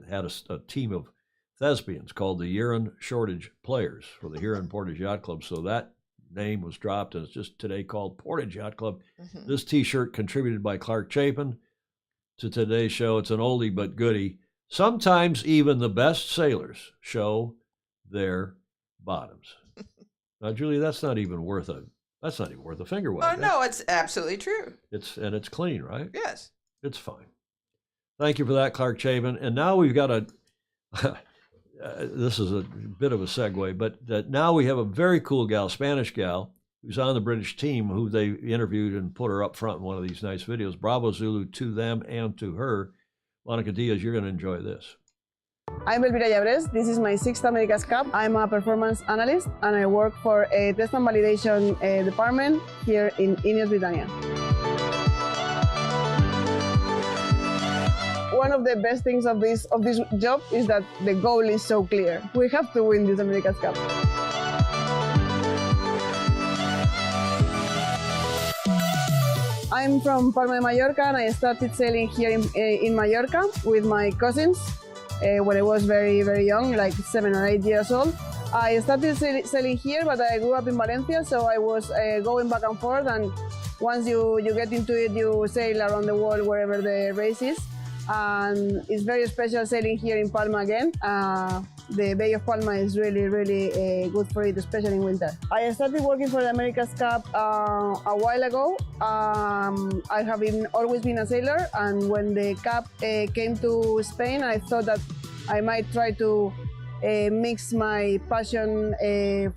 had a team of thespians called the Urine Shortage Players for the Huron Portage Yacht Club. So that name was dropped, and it's just today called Portage Yacht Club. Mhm. This T-shirt contributed by Clark Chapin to today's show. It's an oldie but goodie. Sometimes even the best sailors show their bottoms. Now, Julie, that's not even worth a finger wag. Oh no, it's absolutely true. It's clean, right? Yes. It's fine. Thank you for that, Clark Chapin. And now we've got this is a bit of a segue, but now we have a very cool gal, Spanish gal, who's on the British team, who they interviewed and put her up front in one of these nice videos. Bravo Zulu to them and to her. Monica Diaz, you're going to enjoy this. I'm Elvira Llabres. This is my 6th America's Cup. I'm a performance analyst and I work for a test and validation department here in INEOS, Britannia. One of the best things of this job is that the goal is so clear. We have to win this America's Cup. I'm from Palma de Mallorca and I started sailing here in Mallorca with my cousins when I was very, very young, like 7 or 8 years old. I started sailing here, but I grew up in Valencia, so I was going back and forth, and once you get into it, you sail around the world wherever the race is. And it's very special sailing here in Palma again. The Bay of Palma is really, really good for it, especially in winter. I started working for the America's Cup a while ago. I have always been a sailor, and when the Cup came to Spain, I thought that I might try to mix my passion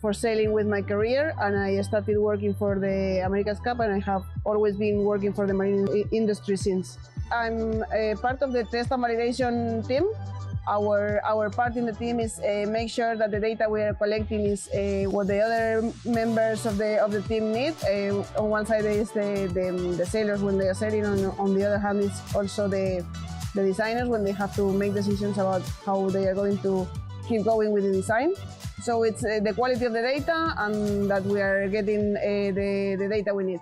for sailing with my career, and I started working for the America's Cup, and I have always been working for the marine industry since. I'm part of the test and validation team. Our part in the team is make sure that the data we are collecting is what the other members of the team need. On one side is the sailors when they are sailing, on the other hand is also the designers when they have to make decisions about how they are going to keep going with the design. So it's the quality of the data and that we are getting the data we need.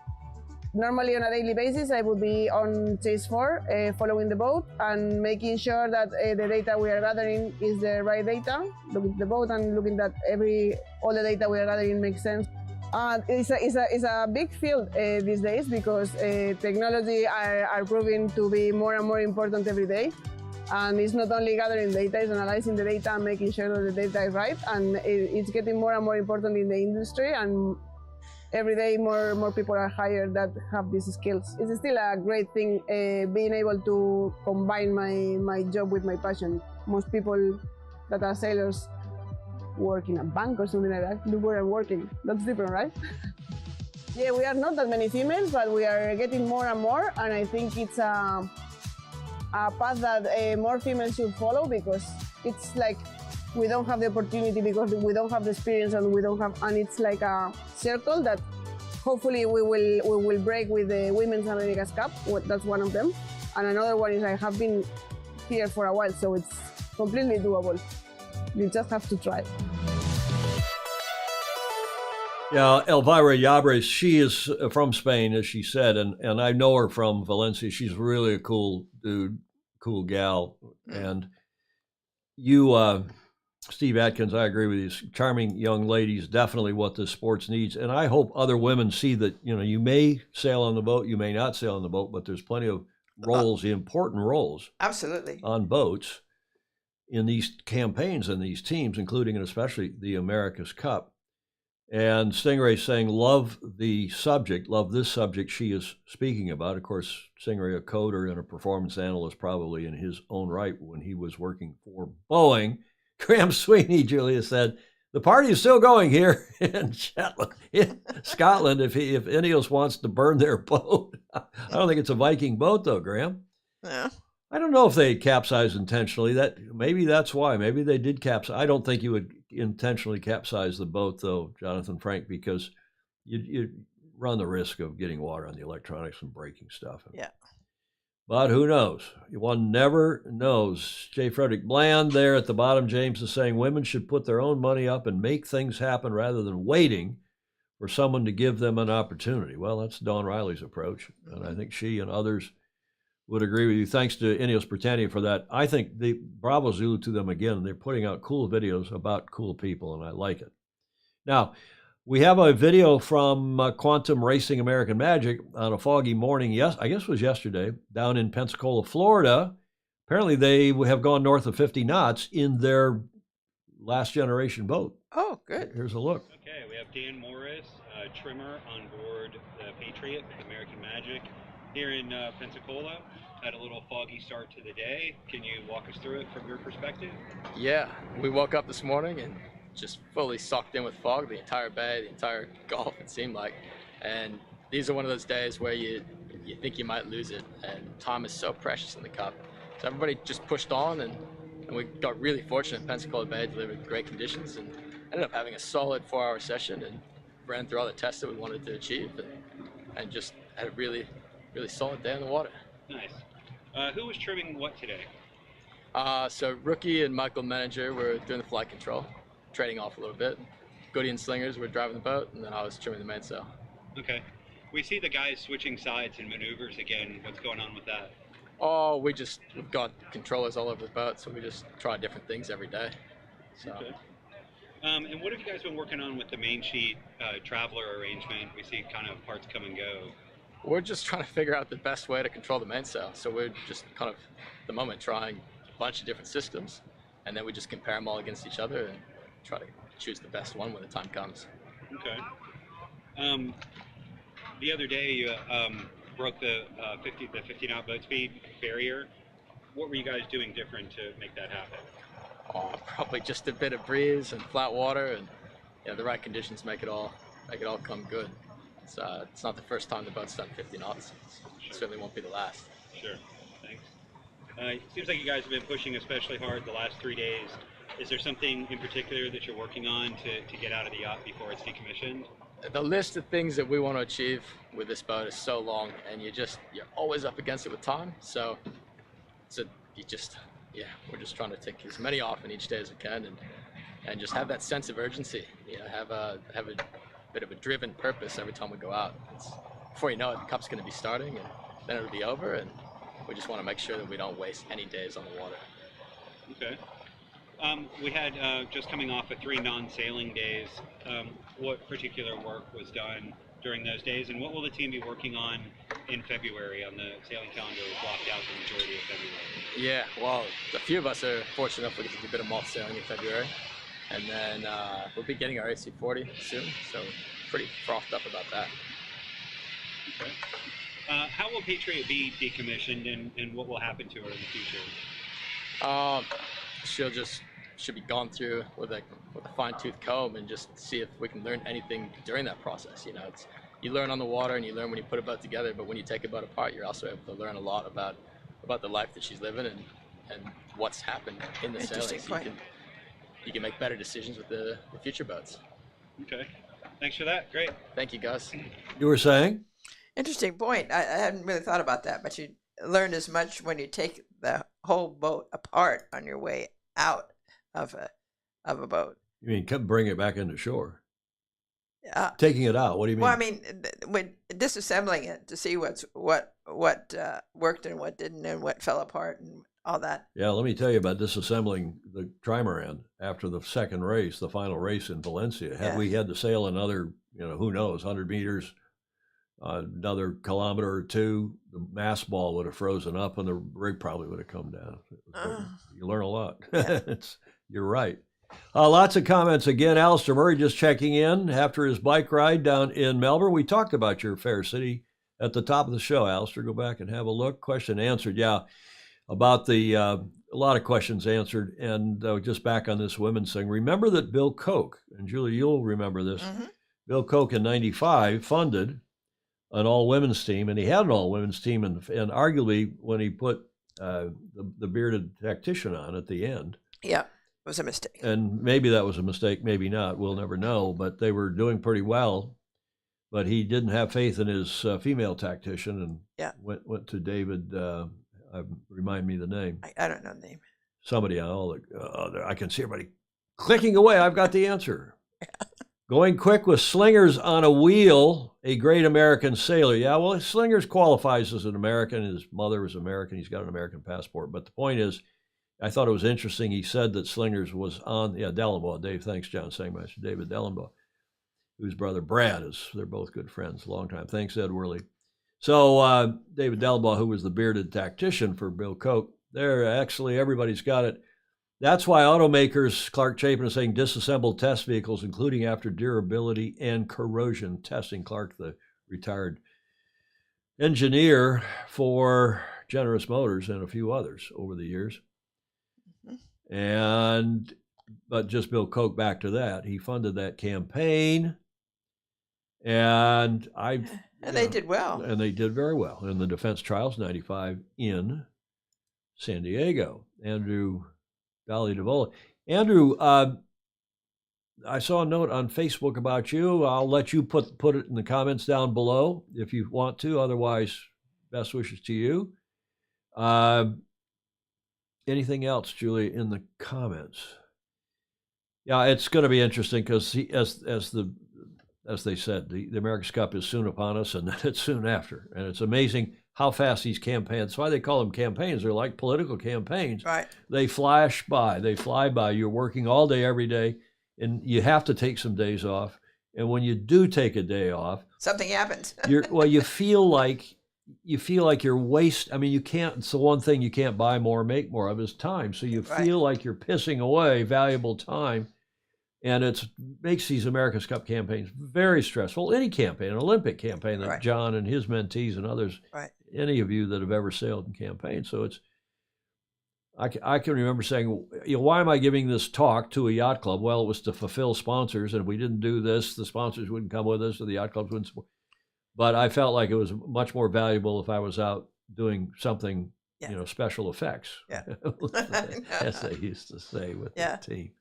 Normally on a daily basis, I would be on Chase 4, following the boat and making sure that the data we are gathering is the right data, looking at the boat and looking that all the data we are gathering makes sense. It's a big field these days because technology are proving to be more and more important every day. And it's not only gathering data, it's analyzing the data and making sure that the data is right. And it's getting more and more important in the industry, and every day more people are hired that have these skills. It's still a great thing being able to combine my job with my passion. Most people that are sailors work in a bank or something like that. Look where I'm working. That's different, right? Yeah, we are not that many females, but we are getting more and more, and I think it's a path that more females should follow, because it's like we don't have the opportunity because we don't have the experience, and it's like a circle that hopefully we will break with the Women's America's Cup. That's one of them, and another one is I have been here for a while, so it's completely doable. You just have to try. Yeah, Elvira Llabres, she is from Spain, as she said, and I know her from Valencia. She's really a cool dude, cool gal. And you, Steve Atkins, I agree with you. Charming young ladies, definitely what this sports needs. And I hope other women see that, you may sail on the boat, you may not sail on the boat, but there's plenty of roles, important roles. Absolutely. On boats in these campaigns and these teams, including and especially the America's Cup. And Stingray saying, love this subject she is speaking about. Of course, Stingray, a coder and a performance analyst, probably in his own right when he was working for Boeing. Graham Sweeney, Julia said, the party is still going here in Scotland if INEOS wants to burn their boat. I don't think it's a Viking boat, though, Graham. Yeah. I don't know if they capsized intentionally. Maybe that's why. Maybe they did capsize. I don't think you would intentionally capsize the boat, though, Jonathan Frank, because you run the risk of getting water on the electronics and breaking stuff. Yeah. But who knows? One never knows. J. Frederick Bland there at the bottom, James is saying women should put their own money up and make things happen rather than waiting for someone to give them an opportunity. Well, that's Dawn Riley's approach, and I think she and others would agree with you. Thanks to INEOS Britannia for that. I think the bravo Zulu to them again. They're putting out cool videos about cool people, and I like it. Now, we have a video from Quantum Racing American Magic on a foggy morning. Yes, I guess it was yesterday, down in Pensacola, Florida. Apparently, they have gone north of 50 knots in their last generation boat. Oh, good. Here's a look. Okay, we have Dan Morris, trimmer on board the Patriot, American Magic, here in Pensacola. Had a little foggy start to the day. Can you walk us through it from your perspective? Yeah, we woke up this morning and just fully sucked in with fog, the entire bay, the entire Gulf, it seemed like. And these are one of those days where you think you might lose it, and time is so precious in the Cup. So everybody just pushed on, and we got really fortunate. Pensacola Bay delivered great conditions and ended up having a solid 4-hour session and ran through all the tests that we wanted to achieve, and just had a really, really solid day on the water. Nice. Who was trimming what today? So Rookie and Michael Manager were doing the flight control, trading off a little bit. Goody and Slingers were driving the boat, and then I was trimming the mainsail. Okay. We see the guys switching sides and maneuvers again. What's going on with that? Oh, we've got controllers all over the boat, so we just try different things every day. So. Okay. And what have you guys been working on with the main sheet traveler arrangement? We see kind of parts come and go. We're just trying to figure out the best way to control the mainsail. So we're just kind of, at the moment, trying a bunch of different systems, and then we just compare them all against each other and try to choose the best one when the time comes. Okay. The other day you broke the 50 knot boat speed barrier. What were you guys doing different to make that happen? Oh, probably just a bit of breeze and flat water, and the right conditions make it all come good. It's not the first time the boat's done 50 knots. It certainly won't be the last. Sure. Thanks. It seems like you guys have been pushing especially hard the last 3 days. Is there something in particular that you're working on to get out of the yacht before it's decommissioned? The list of things that we want to achieve with this boat is so long, and you're always up against it with time. So we're just trying to take as many off in each day as we can, and just have that sense of urgency. Have a bit of a driven purpose every time we go out. Before you know it, the Cup's going to be starting, and then it'll be over, and we just want to make sure that we don't waste any days on the water. Okay. We had just coming off of 3 non-sailing days. What particular work was done during those days, and what will the team be working on in February? On the sailing calendar is blocked out the majority of February. Yeah, well, a few of us are fortunate enough we get to do a bit of moth sailing in February, and then we'll be getting our AC40 soon, so pretty frothed up about that. Okay. How will Patriot be decommissioned, and what will happen to her in the future? Should be gone through with a fine-tooth comb and just see if we can learn anything during that process. You learn on the water and you learn when you put a boat together, but when you take a boat apart, you're also able to learn a lot about the life that she's living and what's happened in the sailing. So you can make better decisions with the future boats. Okay. Thanks for that. Great. Thank you, Gus. You were saying? Interesting point. I hadn't really thought about that, but you learn as much when you take the whole boat apart on your way out of a boat. You mean bring it back into shore? Yeah. Taking it out. What do you mean? Well, I mean, when disassembling it to see what worked and what didn't, and what fell apart and all that. Yeah, let me tell you about disassembling the trimaran after the second race, the final race in Valencia. Had we had to sail another, who knows, 100 meters, another kilometer or two, the mast ball would have frozen up and the rig probably would have come down. You learn a lot. Yeah. You're right. Lots of comments again. Alistair Murray just checking in after his bike ride down in Melbourne. We talked about your fair city at the top of the show. Alistair, go back and have a look. Question answered. Yeah, about the a lot of questions answered. And just back on this women's thing, remember that Bill Koch, and Julie, you'll remember this, Bill Koch in '95 funded an all-women's team, and he had an all-women's team, and arguably when he put the bearded tactician on at the end. Yeah. It was a mistake. And maybe that was a mistake, maybe not. We'll never know. But they were doing pretty well. But he didn't have faith in his female tactician and went to David. Remind me the name. I don't know the name. Somebody on all the. I can see everybody clicking away. I've got the answer. Going quick with slingers on a wheel, a great American sailor. Yeah, well, Slingers qualifies as an American. His mother was American. He's got an American passport. But the point is, I thought it was interesting. He said that Slingers was on, Dellenbaugh. Dave, thanks, John Sangmaster. David Dellenbaugh, whose brother Brad is, they're both good friends, a long time. Thanks, Ed Worley. So David Dellenbaugh, who was the bearded tactician for Bill Koch, there, actually, everybody's got it. That's why automakers, Clark Chapin is saying, disassembled test vehicles, including after durability and corrosion testing. Clark, the retired engineer for Generous Motors and a few others over the years. But just Bill Koch, back to that. He funded that campaign. And they did well. And they did very well in the Defense Trials 95 in San Diego. Andrew Dolly DeVola. Andrew, I saw a note on Facebook about you. I'll let you put it in the comments down below if you want to. Otherwise, best wishes to you. Anything else, Julie, in the comments? Yeah, it's going to be interesting because as they said, the America's Cup is soon upon us, and then it's soon after. And it's amazing how fast these campaigns, that's why they call them campaigns. They're like political campaigns. Right. They flash by. They fly by. You're working all day, every day, and you have to take some days off. And when you do take a day off, something happens. you feel like you're I mean, you can't, it's the one thing you can't buy more, make more of is time. So you feel like you're pissing away valuable time. And it makes these America's Cup campaigns very stressful. Any campaign, an Olympic campaign that John and his mentees and others, any of you that have ever sailed in campaigns. So I can remember saying, why am I giving this talk to a yacht club? Well, it was to fulfill sponsors. And if we didn't do this, the sponsors wouldn't come with us or the yacht clubs wouldn't support. But I felt like it was much more valuable if I was out doing something, special effects, as they used to say with the team.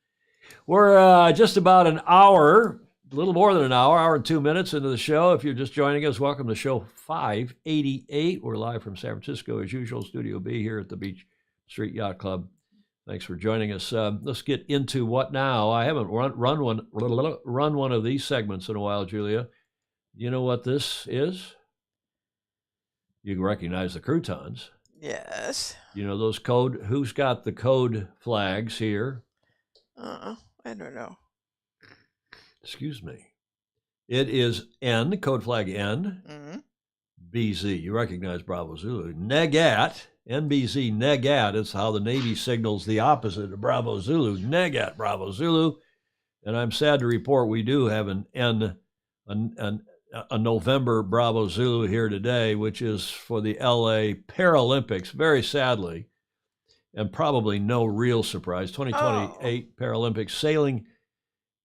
We're just about an hour, a little more than an hour and 2 minutes into the show. If you're just joining us, welcome to show 588. We're live from San Francisco, as usual, Studio B here at the Beach Street Yacht Club. Thanks for joining us. Let's get into what now. I haven't run one of these segments in a while, Julia. You know what this is? You can recognize the croutons. Yes. You know those code, who's got the code flags here? I don't know. Excuse me. It is N, code flag N, BZ. You recognize Bravo Zulu. Negat, NBZ Negat. It's how the Navy signals the opposite of Bravo Zulu. Negat, Bravo Zulu. And I'm sad to report we do have an N, a November Bravo Zulu here today, which is for the LA Paralympics, very sadly. And probably no real surprise, 2028 Paralympics sailing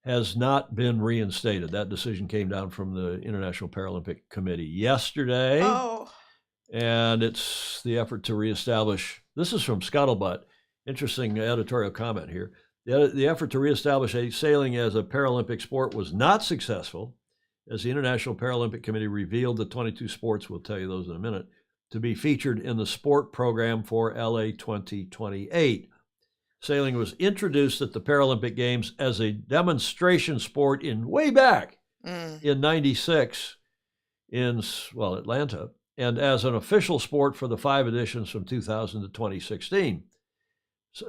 has not been reinstated. That decision came down from the International Paralympic Committee yesterday. And it's the effort to reestablish, this is from Scuttlebutt, interesting editorial comment here. The effort to reestablish sailing as a Paralympic sport was not successful, as the International Paralympic Committee revealed the 22 sports, we'll tell you those in a minute, to be featured in the sport program for LA 2028. Sailing was introduced at the Paralympic Games as a demonstration sport way back in 96 in, Atlanta, and as an official sport for the 5 editions from 2000 to 2016.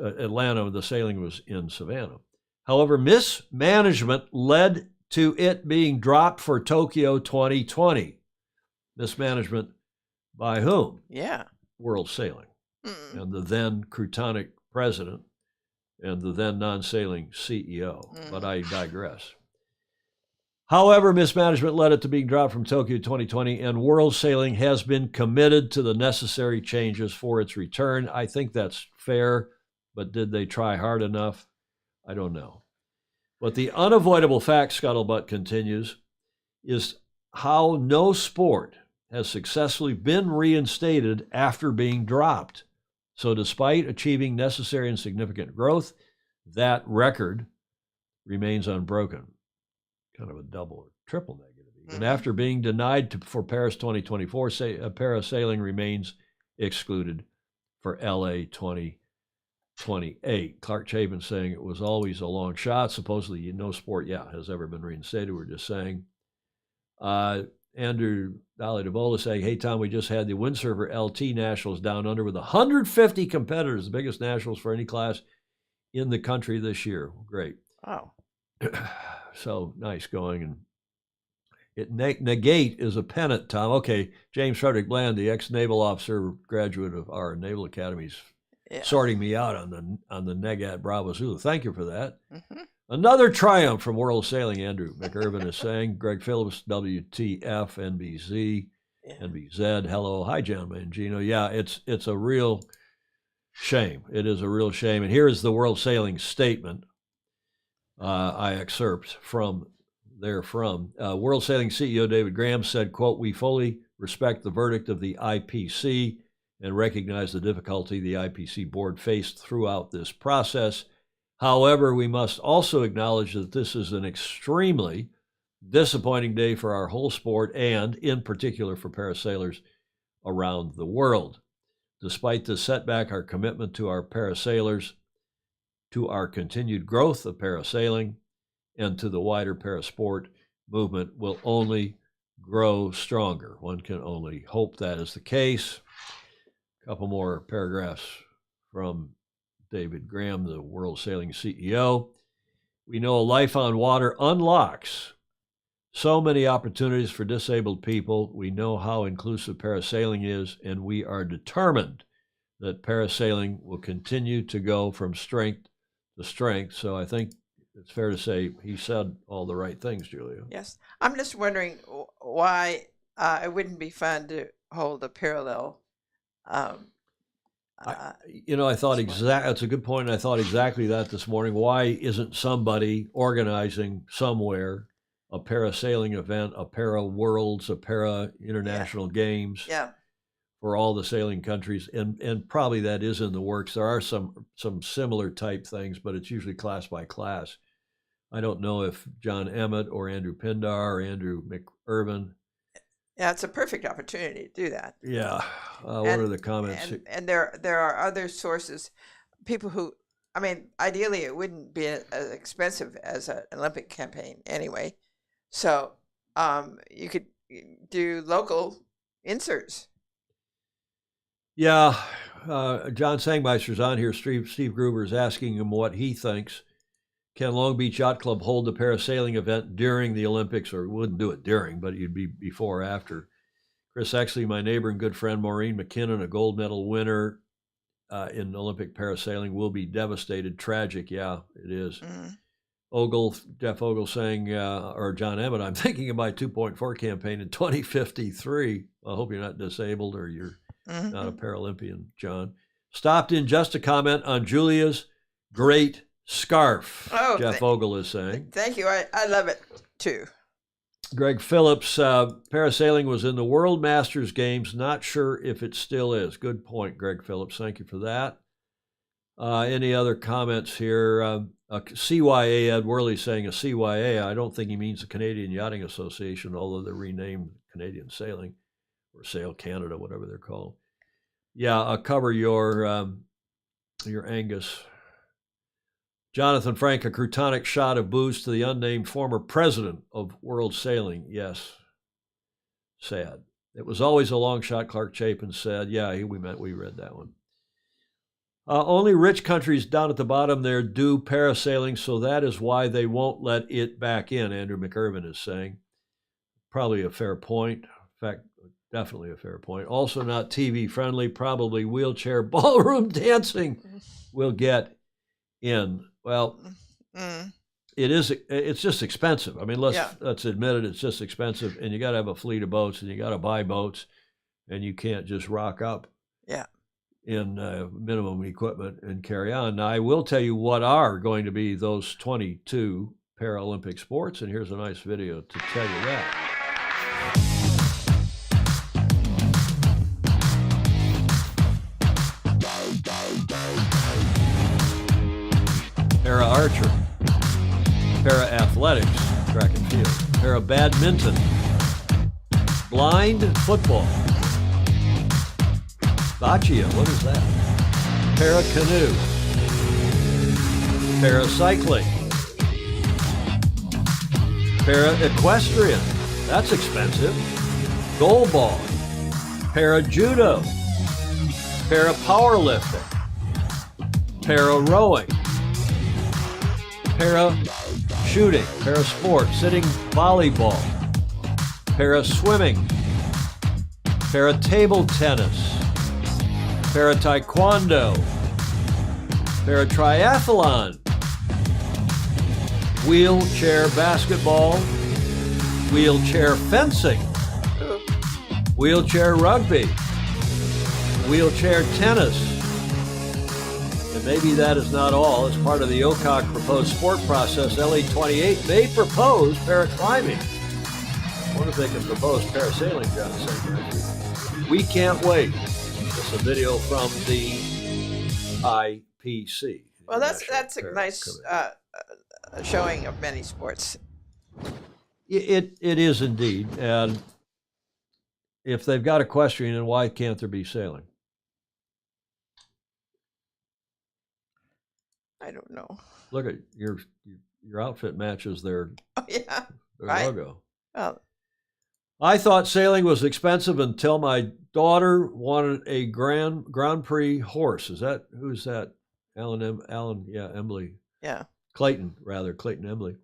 Atlanta, the sailing was in Savannah. However, mismanagement led to it being dropped for Tokyo 2020. Mismanagement by whom? World Sailing. And the then Croutonic president and the then non-sailing CEO. But I digress. However, mismanagement led it to being dropped from Tokyo 2020, and World Sailing has been committed to the necessary changes for its return. I think that's fair, but did they try hard enough? I don't know. But the unavoidable fact, Scuttlebutt continues, is how no sport has successfully been reinstated after being dropped. So despite achieving necessary and significant growth, that record remains unbroken. Kind of a double or triple negative. And after being denied for Paris 2024, parasailing remains excluded for LA 2028. 28. Clark Chapin saying it was always a long shot. Supposedly, no sport, has ever been reinstated. We're just saying. Andrew Dolly DeVola saying, hey, Tom, we just had the windsurfer LT Nationals down under with 150 competitors, the biggest nationals for any class in the country this year. Great. Wow. So nice going. And negate is a pennant, Tom. Okay, James Frederick Bland, the ex-naval officer, graduate of our Naval Academy's, sorting me out on the Negat Bravo Zulu. Thank you for that. Mm-hmm. Another triumph from World Sailing, Andrew McIrvin is saying. Greg Phillips, WTF, NBZ, NBZ, hello. Hi, John and Gino. Yeah, it's a real shame. It is a real shame. And here is the World Sailing statement. I excerpt from therefrom. World Sailing CEO David Graham said, quote, we fully respect the verdict of the IPC and recognize the difficulty the IPC board faced throughout this process. However, we must also acknowledge that this is an extremely disappointing day for our whole sport and, in particular, for parasailers around the world. Despite this setback, our commitment to our parasailers, to our continued growth of parasailing, and to the wider parasport movement will only grow stronger. One can only hope that is the case. A couple more paragraphs from David Graham, the World Sailing CEO. We know a life on water unlocks so many opportunities for disabled people. We know how inclusive parasailing is, and we are determined that parasailing will continue to go from strength to strength. So I think it's fair to say he said all the right things, Julia. Yes. I'm just wondering why it wouldn't be fun to hold a parallel. I thought that's a good point. I thought exactly that this morning. Why isn't somebody organizing somewhere a parasailing event, a para worlds, a para international games for all the sailing countries? And probably that is in the works. There are some similar type things, but it's usually class by class. I don't know if John Emmett or Andrew Pindar or Andrew McIrvin. Yeah, it's a perfect opportunity to do that. Yeah. What are the comments? And there are other sources, people who, I mean, ideally it wouldn't be as expensive as an Olympic campaign anyway. So you could do local inserts. Yeah. John Sangmeister's on here. Steve Gruber is asking him what he thinks. Can Long Beach Yacht Club hold the parasailing event during the Olympics, or wouldn't do it during, but you'd be before or after? Chris Exley, my neighbor and good friend Maureen McKinnon, a gold medal winner in Olympic parasailing, will be devastated. Tragic, yeah, it is. Jeff Ogle saying, or John Emmett, I'm thinking of my 2.4 campaign in 2053. I hope you're not disabled or you're not a Paralympian, John. Stopped in just to comment on Julia's great scarf, Jeff Ogle is saying. Thank you. I love it too. Greg Phillips, parasailing was in the World Masters Games. Not sure if it still is. Good point, Greg Phillips. Thank you for that. Any other comments here? CYA, Ed Worley saying a CYA. I don't think he means the Canadian Yachting Association, although they're renamed Canadian Sailing or Sail Canada, whatever they're called. Yeah, I'll cover your Angus. Jonathan Frank, a crotonic shot of booze to the unnamed former president of World Sailing. Yes. Sad. It was always a long shot, Clark Chapin said. Yeah, we read that one. Only rich countries down at the bottom there do parasailing, so that is why they won't let it back in, Andrew McIrvin is saying. Probably a fair point. In fact, definitely a fair point. Also not TV friendly, probably wheelchair ballroom dancing will get in. Well, it's just expensive. I mean, let's admit it, it's just expensive, and you got to have a fleet of boats, and you got to buy boats, and you can't just rock up in minimum equipment and carry on. Now, I will tell you what are going to be those 22 Paralympic sports, and here's a nice video to tell you that. Para archery, para athletics, track and field, para badminton, blind football, boccia, what is that? Para canoe, Paracycling. Para-equestrian. That's expensive. Goalball. Para-judo. Para-powerlifting. Para-rowing. Para-shooting. Para-sport. Sitting volleyball. Para-swimming. Para-table tennis. Para-taekwondo. Para-triathlon. Wheelchair basketball. Wheelchair fencing. Wheelchair rugby. Wheelchair tennis. And maybe that is not all. As part of the OCOG proposed sport process, LA28 may propose paraclimbing. I wonder if they can propose parasailing, John said. We can't wait. It's a video from the IPC. Well, that's a nice showing of many sports. It is indeed. And if they've got equestrian, then why can't there be sailing? I don't know. Look at your outfit matches their, their right. Logo. Well, I thought sailing was expensive until my daughter wanted a Grand Prix horse. Who's that? Emily. Yeah. Clayton Emily.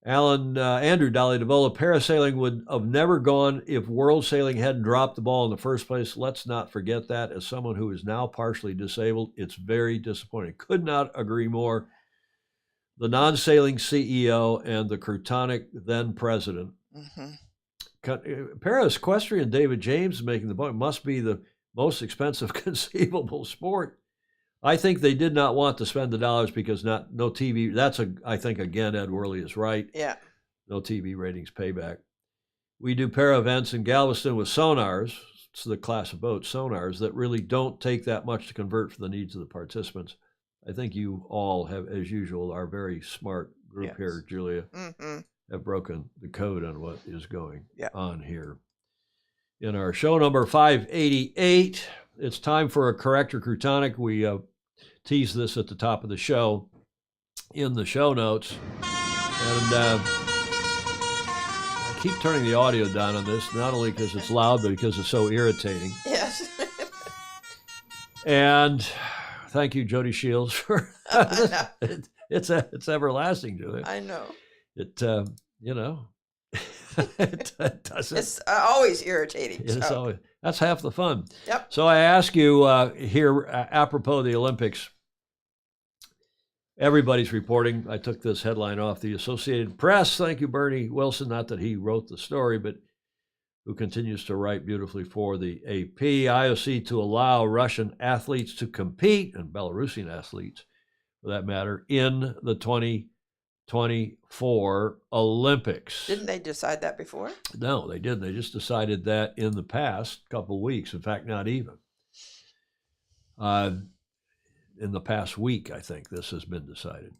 Andrew Dolly DeVola, parasailing would have never gone if world sailing hadn't dropped the ball in the first place. Let's not forget that. As someone who is now partially disabled, it's very disappointing. Could not agree more. The non-sailing CEO and the Crutonic then president. Para equestrian David James is making the point, must be the most expensive conceivable sport. I think they did not want to spend the dollars because no TV. I think again, Ed Worley is right. Yeah. No TV ratings payback. We do para events in Galveston with sonars. It's the class of boats, sonars, that really don't take that much to convert for the needs of the participants. I think you all have, as usual, our very smart group here, Julia, have broken the code on what is going on here. In our show number 588, it's time for a corrector Crutonic. We teased this at the top of the show in the show notes. And I keep turning the audio down on this, not only because it's loud, but because it's so irritating. Yes. And thank you, Jody Shields, for it's everlasting, Julia. I know. It it doesn't. It's always irritating. It's always, that's half the fun. Yep. So I ask you here, apropos of the Olympics, everybody's reporting. I took this headline off the Associated Press. Thank you, Bernie Wilson. Not that he wrote the story, but who continues to write beautifully for the AP. IOC to allow Russian athletes to compete, and Belarusian athletes, for that matter, in the 2024 Olympics. Didn't they decide that before? No, they didn't. They just decided that in the past couple of weeks. In fact, not even. In the past week, I think this has been decided.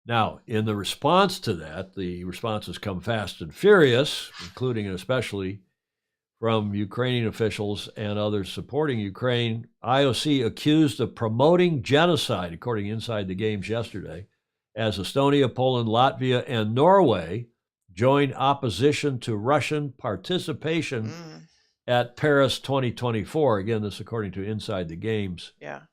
Now, in the response to that, the responses come fast and furious, including and especially from Ukrainian officials and others supporting Ukraine. IOC accused of promoting genocide, according to Inside the Games yesterday, as Estonia, Poland, Latvia, and Norway joined opposition to Russian participation at Paris 2024. Again, this according to Inside the Games. Yeah.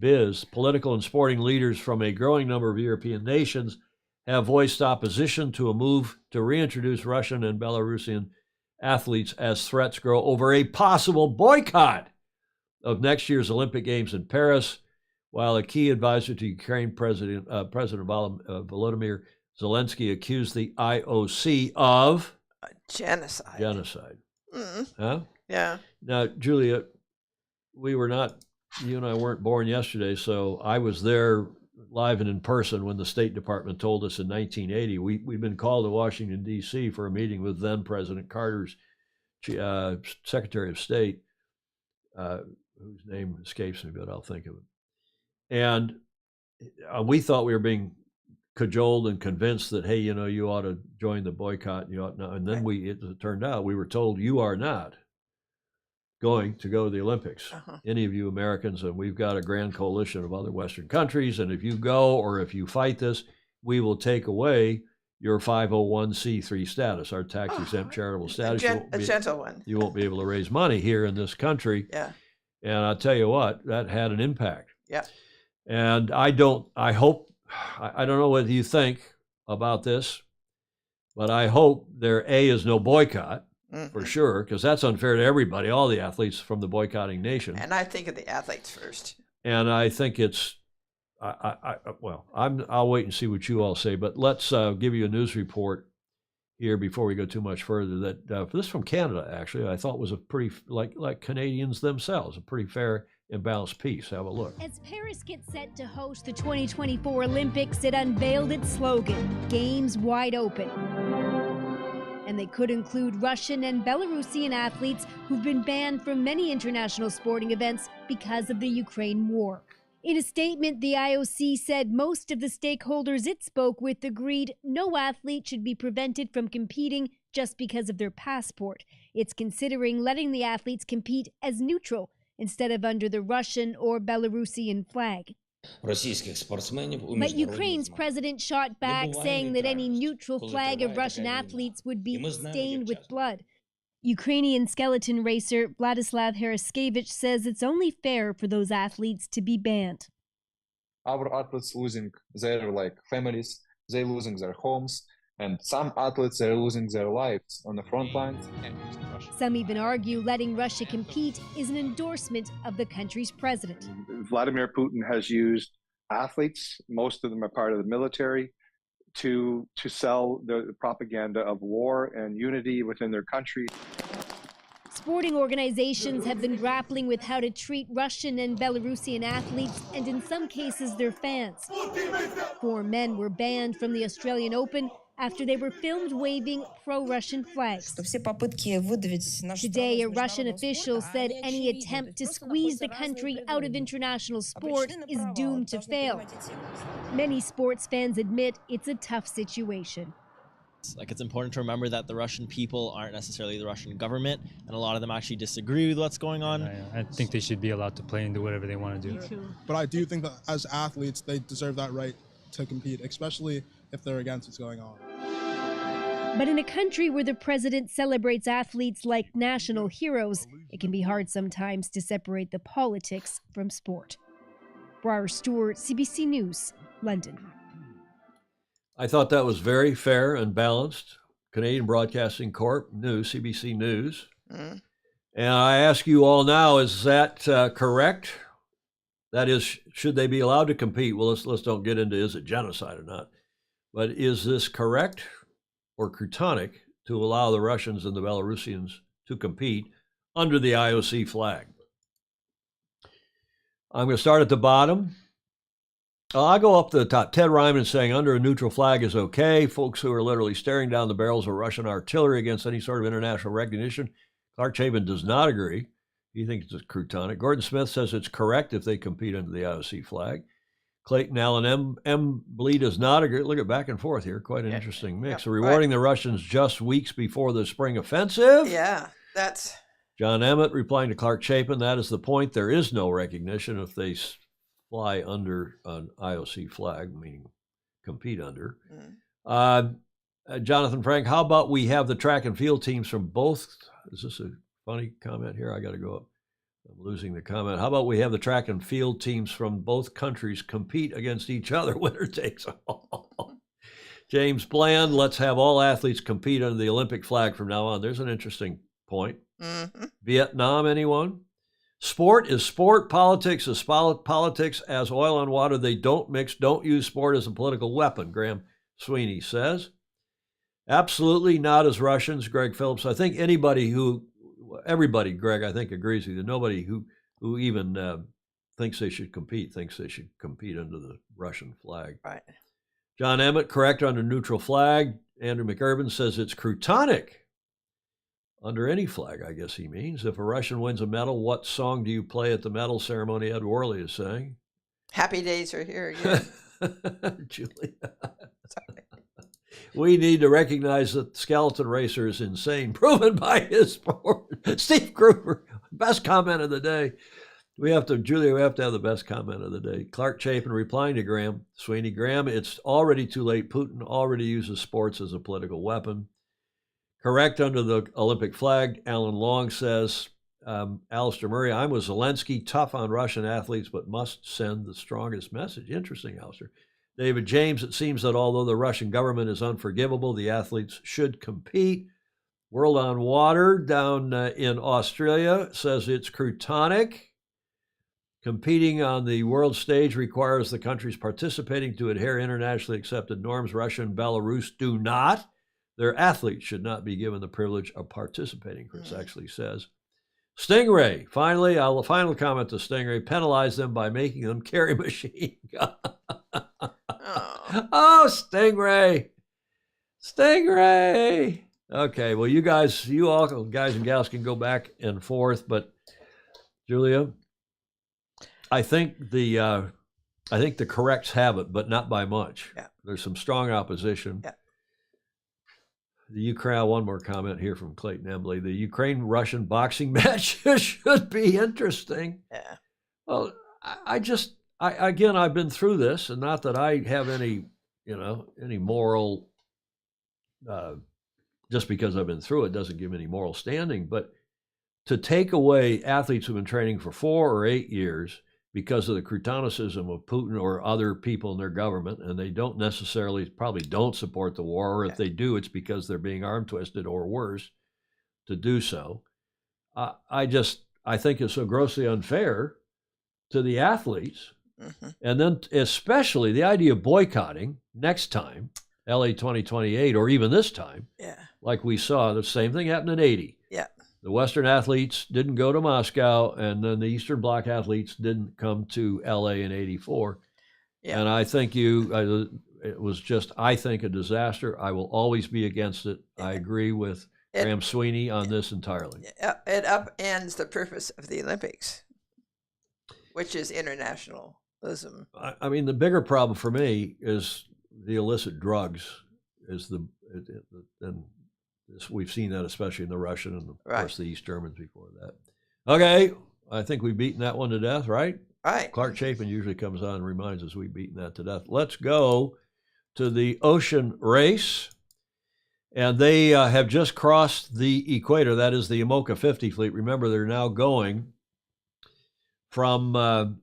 .biz. Political and sporting leaders from a growing number of European nations have voiced opposition to a move to reintroduce Russian and Belarusian athletes as threats grow over a possible boycott of next year's Olympic Games in Paris, while a key advisor to Ukraine President Volodymyr Zelensky accused the IOC of genocide. Huh? Yeah. Now, Julia, you and I weren't born yesterday, so I was there live and in person when the State Department told us in 1980. We'd been called to Washington, D.C. for a meeting with then President Carter's Secretary of State, whose name escapes me, but I'll think of it. And we thought we were being cajoled and convinced that, hey, you ought to join the boycott. And you ought not. And then it turned out we were told you are not going to go to the Olympics. Uh-huh. Any of you Americans, and we've got a grand coalition of other Western countries, and if you go or if you fight this, we will take away your 501c3 status, our tax-exempt charitable status. A gentle one. You won't be able to raise money here in this country. Yeah. And I'll tell you what, that had an impact. Yeah. And I don't know what you think about this, but I hope there, A, is no boycott, for sure, because that's unfair to everybody, all the athletes from the boycotting nation. And I think of the athletes first. And I think it's, I'll wait and see what you all say, but let's give you a news report here before we go too much further. That this from Canada, actually, I thought was a pretty, like Canadians themselves, a pretty fair and balanced piece. Have a look. As Paris gets set to host the 2024 Olympics, it unveiled its slogan, Games Wide Open. And they could include Russian and Belarusian athletes who've been banned from many international sporting events because of the Ukraine war. In a statement, the IOC said most of the stakeholders it spoke with agreed no athlete should be prevented from competing just because of their passport. It's considering letting the athletes compete as neutral instead of under the Russian or Belarusian flag. But Ukraine's president shot back, saying that any neutral flag of Russian athletes would be stained with blood. Ukrainian skeleton racer Vladislav Haraskevich says it's only fair for those athletes to be banned. Our athletes losing their families, they losing their homes, and some athletes are losing their lives on the front lines. Some even argue letting Russia compete is an endorsement of the country's president. Vladimir Putin has used athletes, most of them are part of the military, to sell the propaganda of war and unity within their country. Sporting organizations have been grappling with how to treat Russian and Belarusian athletes, and in some cases their fans. 4 men were banned from the Australian Open after they were filmed waving pro-Russian flags. Today, a Russian official said any attempt to squeeze the country out of international sport is doomed to fail. Many sports fans admit it's a tough situation. It's important to remember that the Russian people aren't necessarily the Russian government, and a lot of them actually disagree with what's going on. I think they should be allowed to play and do whatever they want to do. But I do think that as athletes, they deserve that right to compete, especially if they're against what's going on. But in a country where the president celebrates athletes like national heroes, it can be hard sometimes to separate the politics from sport. Briar Stewart, CBC News, London. I thought that was very fair and balanced. Canadian Broadcasting Corp. News, CBC News. And I ask you all now, is that correct? That is, should they be allowed to compete? Well, let's don't get into is it genocide or not. But is this correct or Crutonic to allow the Russians and the Belarusians to compete under the IOC flag? I'm going to start at the bottom. I'll go up to the top. Ted Ryman saying under a neutral flag is okay. Folks who are literally staring down the barrels of Russian artillery against any sort of international recognition. Clark Chapin does not agree. He thinks it's Crutonic. Gordon Smith says it's correct if they compete under the IOC flag. Clayton Allen M. Blee does not agree. Look at back and forth here. Quite an interesting mix. Rewarding the Russians just weeks before the spring offensive. Yeah, that's... John Emmett replying to Clark Chapin, that is the point. There is no recognition if they fly under an IOC flag, meaning compete under. Jonathan Frank, how about we have the track and field teams from both? Is this a funny comment here? I got to go up. I'm losing the comment. How about we have the track and field teams from both countries compete against each other? Winner takes all. James Bland, let's have all athletes compete under the Olympic flag from now on. There's an interesting point. Vietnam, anyone? Sport is sport. Politics is politics. As oil and water, they don't mix. Don't use sport as a political weapon, Graham Sweeney says. Absolutely not as Russians, Greg Phillips. I think everybody, Greg, I think agrees with you. Nobody who even thinks they should compete thinks they should compete under the Russian flag. Right. John Emmett, correct under neutral flag. Andrew McIrvin says it's Crutonic. Under any flag, I guess he means. If a Russian wins a medal, what song do you play at the medal ceremony? Ed Worley is saying. Happy days are here again. Julia. We need to recognize that the skeleton racer is insane, proven by his sport. Steve Gruber, best comment of the day. Julia, we have to have the best comment of the day. Clark Chapin replying to Graham Sweeney. Graham, it's already too late. Putin already uses sports as a political weapon. Correct under the Olympic flag. Alan Long says, Alistair Murray, I'm with Zelensky, tough on Russian athletes, but must send the strongest message. Interesting, Alistair. David James, it seems that although the Russian government is unforgivable, the athletes should compete. World on Water down in Australia says it's Croutonic. Competing on the world stage requires the countries participating to adhere internationally accepted norms. Russia and Belarus do not. Their athletes should not be given the privilege of participating, Chris actually says. Stingray, finally, a final comment to Stingray, penalize them by making them carry machine guns. Oh, Stingray. Stingray. Okay, well, you all guys and gals can go back and forth, but Julia, I think the corrects have it, but not by much. Yeah. There's some strong opposition. Yeah. The Ukraine, one more comment here from Clayton Embley. The Ukraine-Russian boxing match should be interesting. Yeah. Well, again, I've been through this, and not that I have any moral, just because I've been through it doesn't give me any moral standing, but to take away athletes who've been training for 4 or 8 years because of the croutonicism of Putin or other people in their government, and they don't necessarily, probably don't support the war, or if they do, it's because they're being arm twisted or worse to do so. I think it's so grossly unfair to the athletes. Mm-hmm. And then especially the idea of boycotting next time, LA 2028, or even this time, like we saw, the same thing happened in 80. Yeah. The Western athletes didn't go to Moscow, and then the Eastern Bloc athletes didn't come to LA in 84. Yeah. And I think it was just, I think, a disaster. I will always be against it. Yeah. I agree with Graham Sweeney on this entirely. It upends the purpose of the Olympics, which is internationalism. I mean, the bigger problem for me is the illicit drugs. And we've seen that especially in the Russian and, of course, the East Germans before that. Okay, I think we've beaten that one to death, right? Right. Clark Chapin usually comes on and reminds us we've beaten that to death. Let's go to the ocean race. And they have just crossed the equator. That is the IMOCA 50 fleet. Remember, they're now going from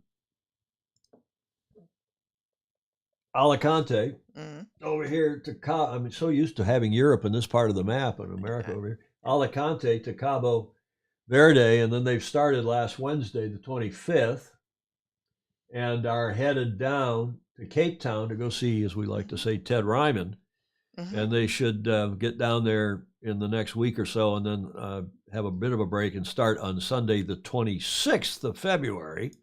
Alicante over here to Cabo. I'm so used to having Europe in this part of the map and America over here. Alicante to Cabo Verde, and then they've started last Wednesday, the 25th, and are headed down to Cape Town to go see, as we like to say, Ted Ryman. Mm-hmm. And they should get down there in the next week or so, and then have a bit of a break and start on Sunday, the 26th of February.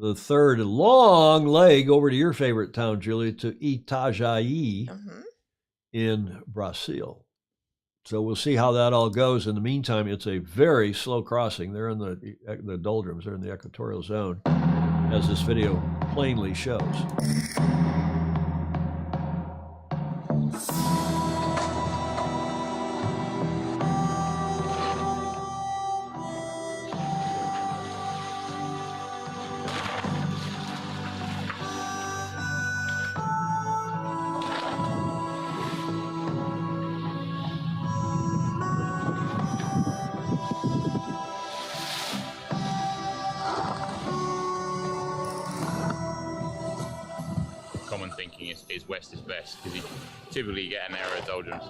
The third long leg over to your favorite town, Julia, to Itajaí in Brazil. So we'll see how that all goes. In the meantime, it's a very slow crossing. They're in the doldrums. They're in the equatorial zone, as this video plainly shows. Common thinking is west is best, because you typically get an error doldrums.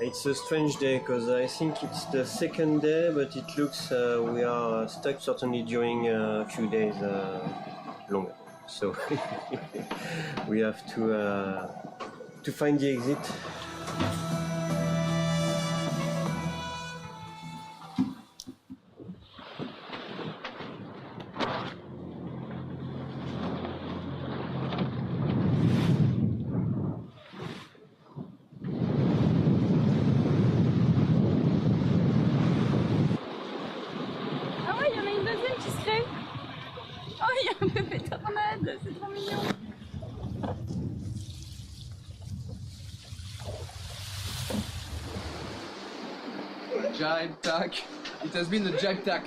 It's a strange day because I think it's the second day, but it looks we are stuck certainly during a few days longer. So we have to find the exit. jibe, tack. It has been a jibe tack.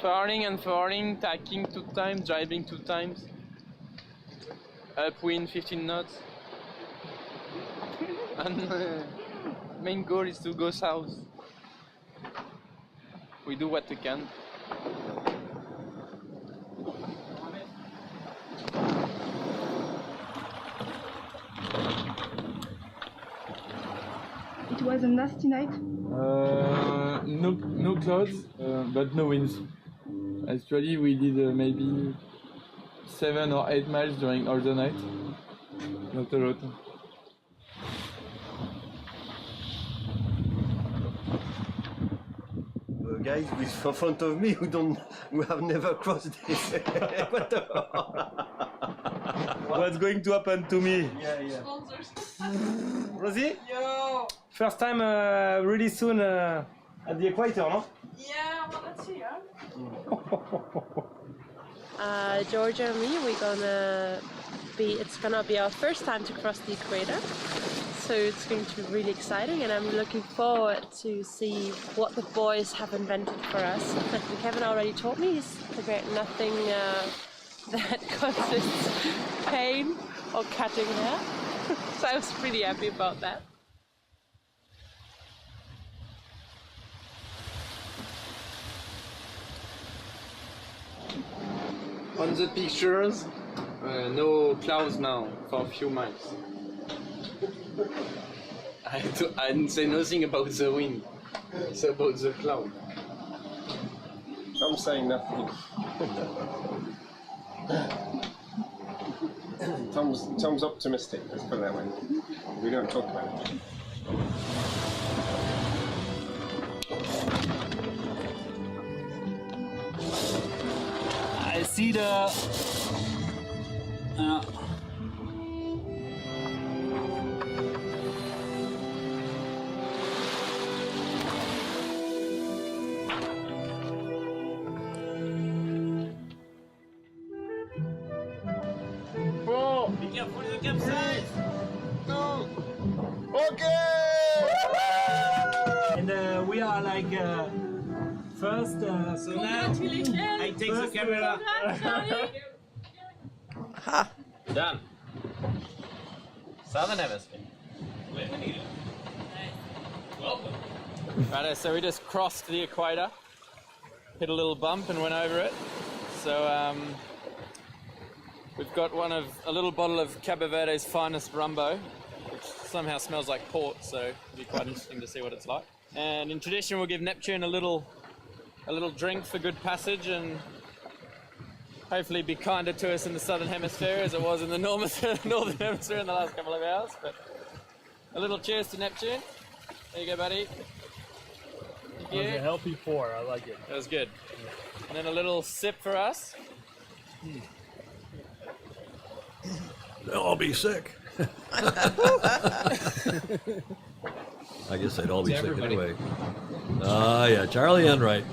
Furling, tacking 2 times, jibing 2 times. Upwind 15 knots. And main goal is to go south. We do what we can. It was a nasty night. No clouds, but no winds. Actually, we did maybe 7 or 8 miles during all the night. Not a lot. Guys with in front of me who have never crossed this equator. What's going to happen to me? Yeah. Rosie? Yo! First time really soon at the equator, no? Yeah, well, let's see, Georgia and me, it's gonna be our first time to cross the equator. So it's going to be really exciting, and I'm looking forward to see what the boys have invented for us. And Kevin already told me he's prepared nothing that causes pain or cutting hair. So I was pretty happy about that. On the pictures, no clouds now for a few miles. I didn't say nothing about the wind. It's about the cloud. I'm saying nothing. Tom's optimistic, let's put it that way. We don't talk about it. I see the... Be careful with the capsize! No! Okay! And we are like first, so now I take the camera. Done. Southern Hemisphere. Welcome. Right, so we just crossed the equator, hit a little bump and went over it. So we've got a little bottle of Cabo Verde's finest rumbo, which somehow smells like port, so it'll be quite interesting to see what it's like. And in tradition, we'll give Neptune a little drink for good passage and hopefully be kinder to us in the southern hemisphere as it was in the northern hemisphere in the last couple of hours. But a little cheers to Neptune. There you go, buddy. Thank you. It was a healthy pour. I like it. That was good. And then a little sip for us. They'll all be sick. I guess they'd all be To sick everybody. anyway. Yeah, Charlie Enright.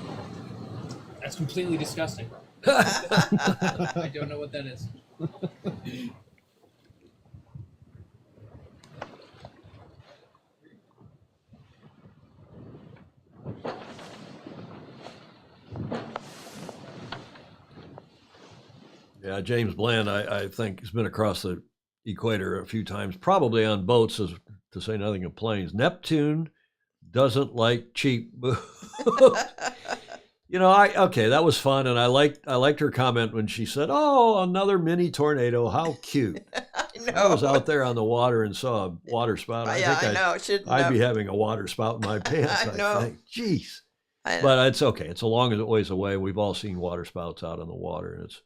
That's completely disgusting. I don't know what that is. Yeah, James Bland, I think, has been across the equator a few times, probably on boats, to say nothing of planes. Neptune doesn't like cheap booze. Okay, that was fun, and I liked her comment when she said, "Oh, another mini tornado, how cute." I was out there on the water and saw a water spout. I know. I'd be having a water spout in my pants. I know. think. Jeez. I know. But it's okay. It's a long ways away. We've all seen water spouts out on the water, and it's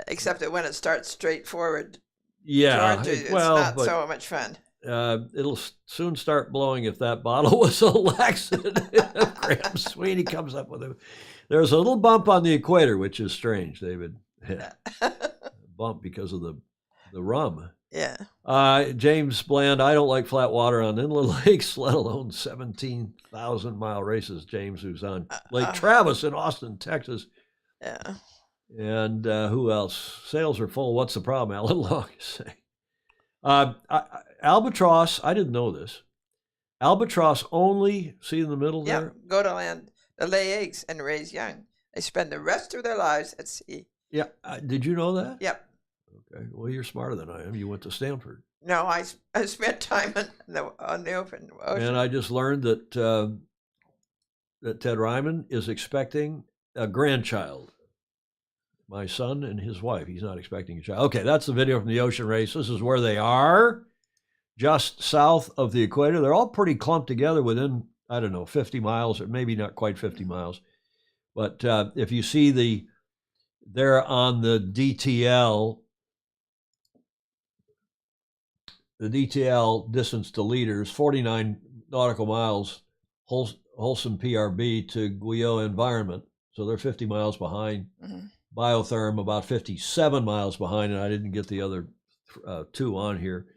Except that when it starts straight forward, yeah. Georgia, it's well, not but, so much fun. It'll soon start blowing if that bottle was a laxative. Graham Sweeney comes up with it. There's a little bump on the equator, which is strange, David. Bump because of the rum. Yeah. James Bland, I don't like flat water on inland lakes, let alone 17,000-mile races. James, who's on Lake Travis in Austin, Texas. Yeah. And who else? Sails are full. What's the problem? Alan Long is saying. Albatross, I didn't know this. Albatross only, see in the middle Yeah, there? go to land, they lay eggs and raise young. They spend the rest of their lives at sea. Yeah. Did you know that? Yep. Okay. Well, you're smarter than I am. You went to Stanford. No, I spent time on the open ocean. And I just learned that that Ted Ryman is expecting a grandchild. My son and his wife. He's not expecting a child. Okay, that's the video from the ocean race. This is where they are, just south of the equator. They're all pretty clumped together within, I don't know, 50 miles, or maybe not quite 50 miles. But if you see they're on the DTL distance to leaders, 49 nautical miles, Wholesome PRB to Guyot environment. So they're 50 miles behind. Mhm. Biotherm about 57 miles behind, and I didn't get the other two on here.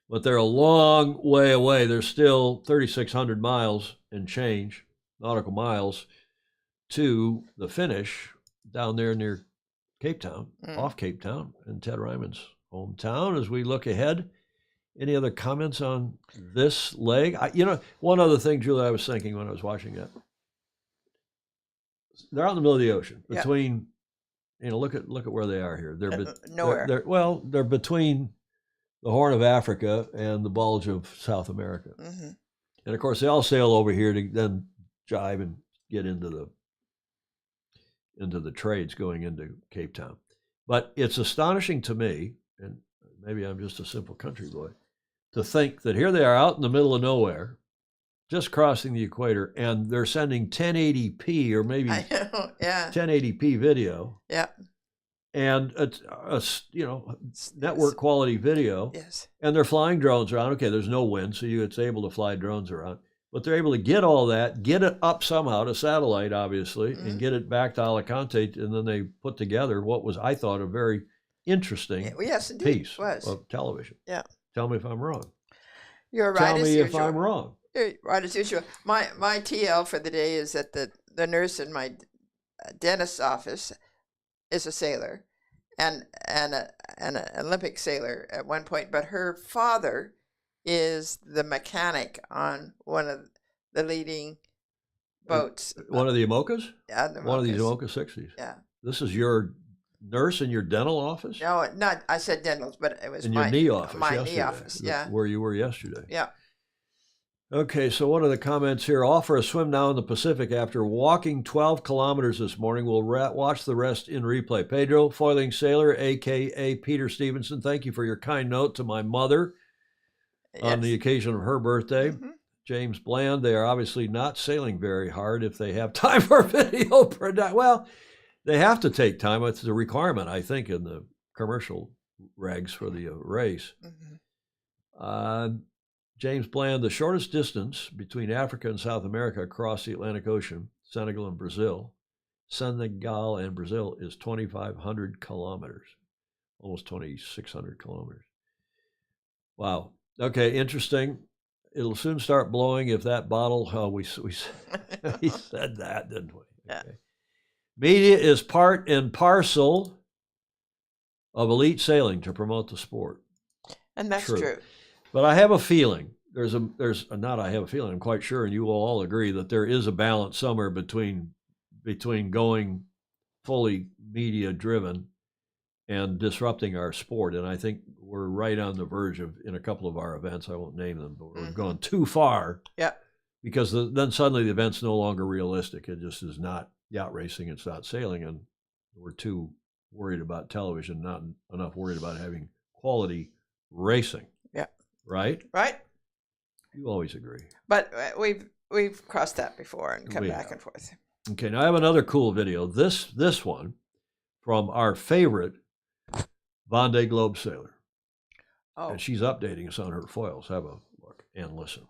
But they're a long way away. They're still 3,600 miles and change, nautical miles, to the finish down there near Cape Town, off Cape Town, and Ted Ryman's hometown. As we look ahead, any other comments on this leg? One other thing, Julie, I was thinking when I was watching it. They're out in the middle of the ocean Yeah. between, look at where they are here. They're nowhere. They're between the Horn of Africa and the bulge of South America. Mhm. And of course, they all sail over here to then jive and get into the trades going into Cape Town. But it's astonishing to me, and maybe I'm just a simple country boy, to think that here they are out in the middle of nowhere, just crossing the equator, and they're sending 1080p or maybe I know, yeah. 1080p video. Yeah. And a network quality video. Yes. And they're flying drones around. Okay, there's no wind, so it's able to fly drones around. But they're able to get all that, get it up somehow to satellite, obviously, and get it back to Alicante, and then they put together what was, I thought, a very interesting Yes, indeed, piece was. of television. Yeah. Tell me if I'm wrong. You're right Tell as me if usual. I'm wrong. You're right as usual. My TL for the day is that the nurse in my dentist's office is a sailor, and an Olympic sailor at one point. But her father is the mechanic on one of the leading boats. One of the IMOCAs? Yeah, the One of these IMOCAs. IMOCA 60s. Yeah. This is your nurse in your dental office? No, not. I said dentals, but it was In my your knee office My yesterday, knee office. Yeah. Where you were yesterday. Yeah. Okay, so one of the comments here, all for a swim now in the Pacific after walking 12 kilometers this morning. We'll watch the rest in replay. Pedro, foiling sailor, a.k.a. Peter Stevenson, thank you for your kind note to my mother on the occasion of her birthday. James Bland, they are obviously not sailing very hard if they have time for video production. Well, they have to take time. It's a requirement, I think, in the commercial regs for the race. James Bland, the shortest distance between Africa and South America across the Atlantic Ocean, Senegal and Brazil, is 2,500 kilometers, almost 2,600 kilometers. Wow. Okay, interesting. It'll soon start blowing if that bottle, we said that, didn't we? Yeah. Okay. Media is part and parcel of elite sailing to promote the sport. And that's true. But I have a feeling, I'm quite sure, and you will all agree that there is a balance somewhere between going fully media driven and disrupting our sport. And I think we're right on the verge of, in a couple of our events, I won't name them, but we've gone too far. Yeah. Because then suddenly the event's no longer realistic. It just is not yacht racing, it's not sailing, and we're too worried about television, not enough worried about having quality racing. Yeah. Right? Right. You always agree. But we've crossed that before and come We back have. and forth. Okay, now I have another cool video. This one from our favorite Vendée Globe sailor. Oh. And she's updating us on her foils. Have a look and listen.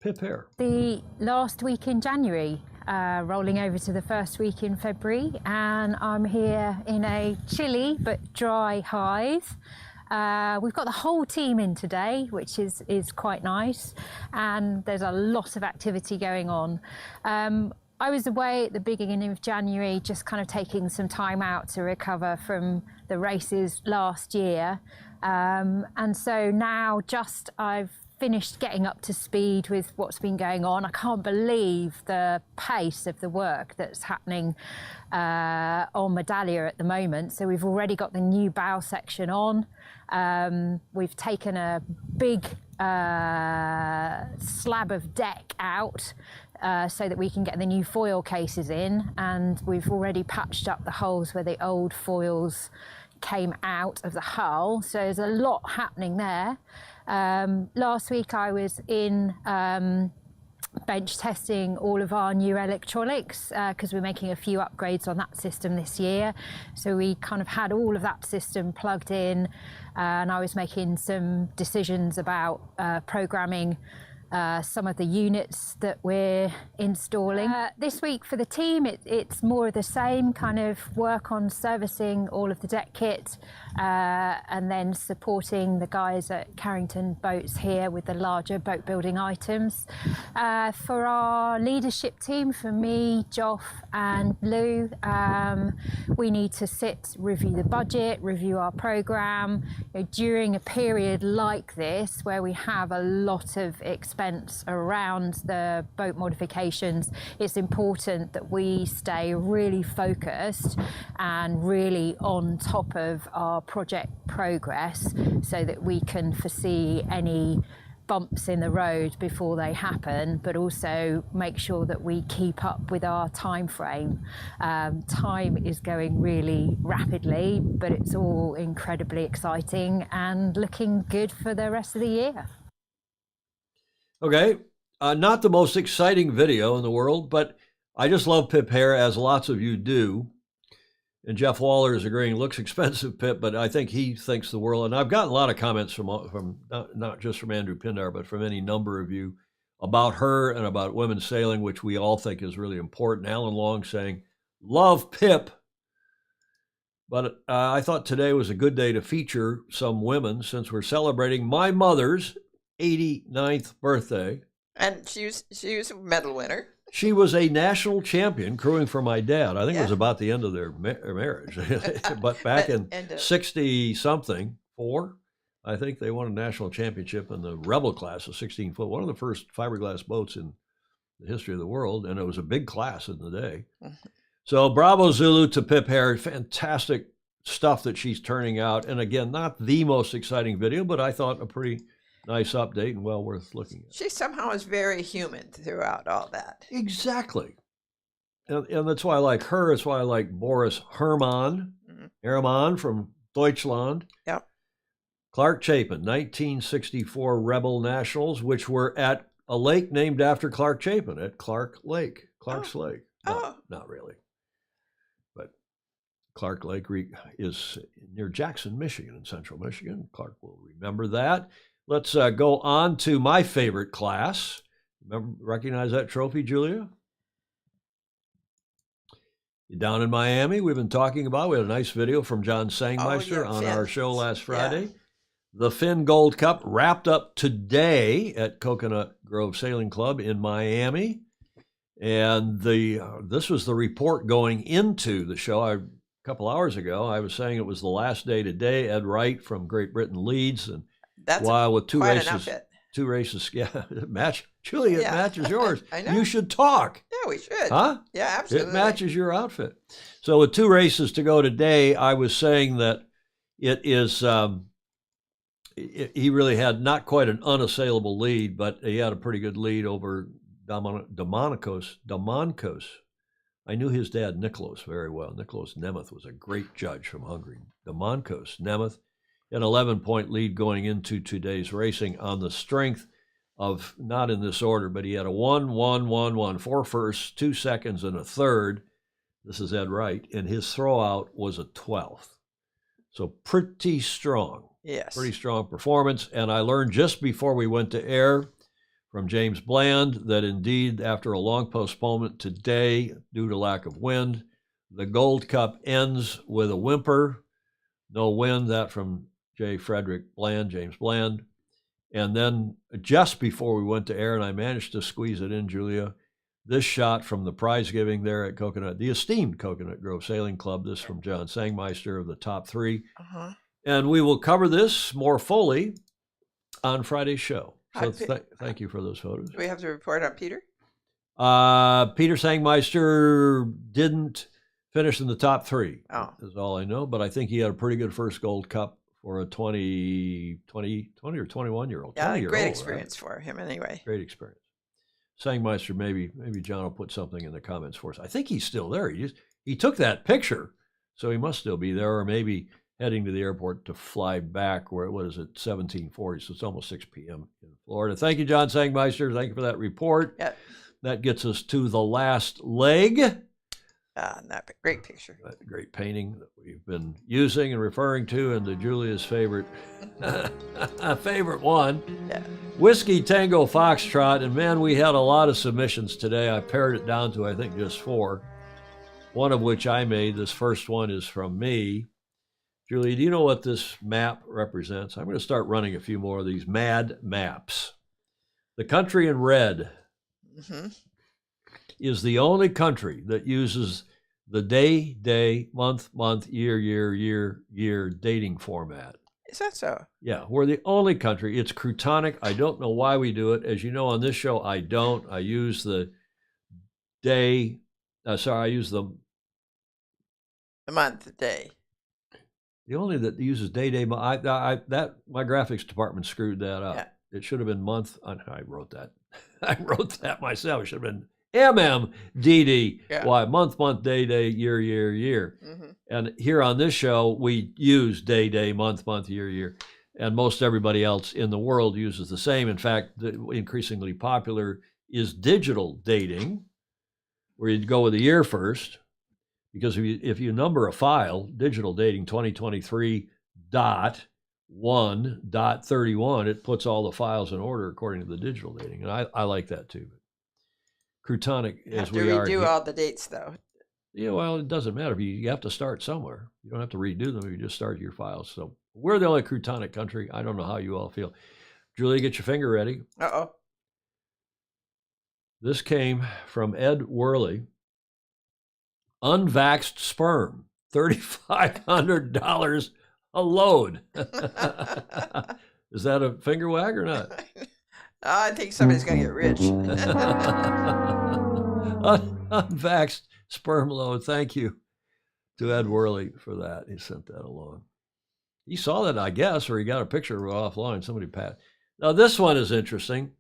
Pip Hare. The last week in January, rolling over to the first week in February, and I'm here in a chilly but dry Hythe. We've got the whole team in today, which is quite nice, and there's a lot of activity going on. I was away at the beginning of January, just kind of taking some time out to recover from the races last year. And so now I've finished getting up to speed with what's been going on. I can't believe the pace of the work that's happening on Medallia at the moment. So we've already got the new bow section on. We've taken a big slab of deck out so that we can get the new foil cases in, and we've already patched up the holes where the old foils came out of the hull. So there's a lot happening there. Last week I was in bench testing all of our new electronics because we're making a few upgrades on that system this year. So we kind of had all of that system plugged in, and I was making some decisions about programming some of the units that we're installing. This week for the team, it's more of the same kind of work on servicing all of the deck kit and then supporting the guys at Carrington Boats here with the larger boat building items. For our leadership team, for me, Joff and Lou, we need to sit, review the budget, review our program. You know, during a period like this where we have a lot of expense around the boat modifications, it's important that we stay really focused and really on top of our project progress so that we can foresee any bumps in the road before they happen, but also make sure that we keep up with our time frame. Time is going really rapidly, but it's all incredibly exciting and looking good for the rest of the year. Okay, not the most exciting video in the world, but I just love Pip hair, as lots of you do. And Jeff Waller is agreeing, looks expensive, Pip, but I think he thinks the world. And I've gotten a lot of comments from not just from Andrew Pindar, but from any number of you about her and about women's sailing, which we all think is really important. Alan Long saying, love Pip. But I thought today was a good day to feature some women since we're celebrating my mother's 89th birthday. And she was a medal winner. She was a national champion crewing for my dad. I think it was about the end of their marriage. But back in 60-something, I think they won a national championship in the Rebel class of 16-foot, one of the first fiberglass boats in the history of the world, and it was a big class in the day. So bravo Zulu to Pip Hare. Fantastic stuff that she's turning out. And again, not the most exciting video, but I thought a pretty nice update and well worth looking at. She somehow is very human throughout all that. Exactly. And that's why I like her. It's why I like Boris Herrmann from Deutschland. Yep. Clark Chapin, 1964 Rebel Nationals, which were at a lake named after Clark Chapin, at Clark Lake. Clark's Lake. No, not really. But Clark Lake is near Jackson, Michigan, in central Michigan. Clark will remember that. Let's go on to my favorite class. Recognize that trophy, Julia? Down in Miami, we've been talking about. We had a nice video from John Sangmeister on our show last Friday. Yeah. The Finn Gold Cup wrapped up today at Coconut Grove Sailing Club in Miami. And this was the report going into the show. A couple hours ago, I was saying it was the last day today. Ed Wright from Great Britain leads, and while with two races, yeah, Julia, it matches yours. I know. You should talk. Yeah, we should. Huh? Yeah, absolutely. It matches your outfit. So with 2 races to go today, I was saying that it is, he really had not quite an unassailable lead, but he had a pretty good lead over Domankos. I knew his dad, Nikolaus, very well. Nikolaus Nemeth was a great judge from Hungary. Domankos Nemeth, an 11-point lead going into today's racing on the strength of, not in this order, but he had a 1-1-1-1, 4 firsts, 2 seconds, and a third. This is Ed Wright, and his throwout was a 12th. So pretty strong. Yes. Pretty strong performance. And I learned just before we went to air from James Bland that indeed, after a long postponement today due to lack of wind, the Gold Cup ends with a whimper. No wind, that from James Bland. And then just before we went to air, and I managed to squeeze it in, Julia, this shot from the prize giving there at the esteemed Coconut Grove Sailing Club, this from John Sangmeister of the top 3. And we will cover this more fully on Friday's show. So thank you for those photos. Do we have to report on Peter? Peter Sangmeister didn't finish in the top 3. Oh. Is all I know, but I think he had a pretty good first Gold Cup for a 20 or 21-year-old. Yeah, great experience for him anyway. Great experience. Sangmeister, maybe John will put something in the comments for us. I think he's still there. He took that picture, so he must still be there, or maybe heading to the airport to fly back. What is it, 17:40? So it's almost 6 p.m. in Florida. Thank you, John Sangmeister. Thank you for that report. Yeah. That gets us to the last leg. That great picture. That great painting that we've been using and referring to, and the Julia's favorite favorite one. Yeah. Whiskey Tango Foxtrot. And man, we had a lot of submissions today. I pared it down to, I think, just 4. One of which I made. This first one is from me. Julia, do you know what this map represents? I'm going to start running a few more of these mad maps. The country in red is the only country that uses the day, month, year dating format. Is that so? Yeah, we're the only country. It's croutonnic. I don't know why we do it. As you know, on this show, I don't. I use the day. I use the month, the day. The only that uses day. My graphics department screwed that up. Yeah. It should have been month. I wrote that. I wrote that myself. It should have been MMDD. Yeah. Why? Month, day, year. And here on this show, we use day, month, year. And most everybody else in the world uses the same. In fact, the increasingly popular is digital dating, where you go with the year first. Because if you number a file, digital dating 2023.1.31, it puts all the files in order according to the digital dating. And I like that too. Croutonnic, as we are. Have to redo all the dates, though. Yeah, well, it doesn't matter. You have to start somewhere. You don't have to redo them. You just start your files. So we're the only croutonnic country. I don't know how you all feel. Julia, get your finger ready. Uh-oh. This came from Ed Worley. Unvaxxed sperm, $3,500 a load. Is that a finger wag or not? I think somebody's going to get rich. Unvaxxed sperm load. Thank you to Ed Worley for that. He sent that along. He saw that, I guess, or he got a picture offline. Somebody passed. Now, this one is interesting.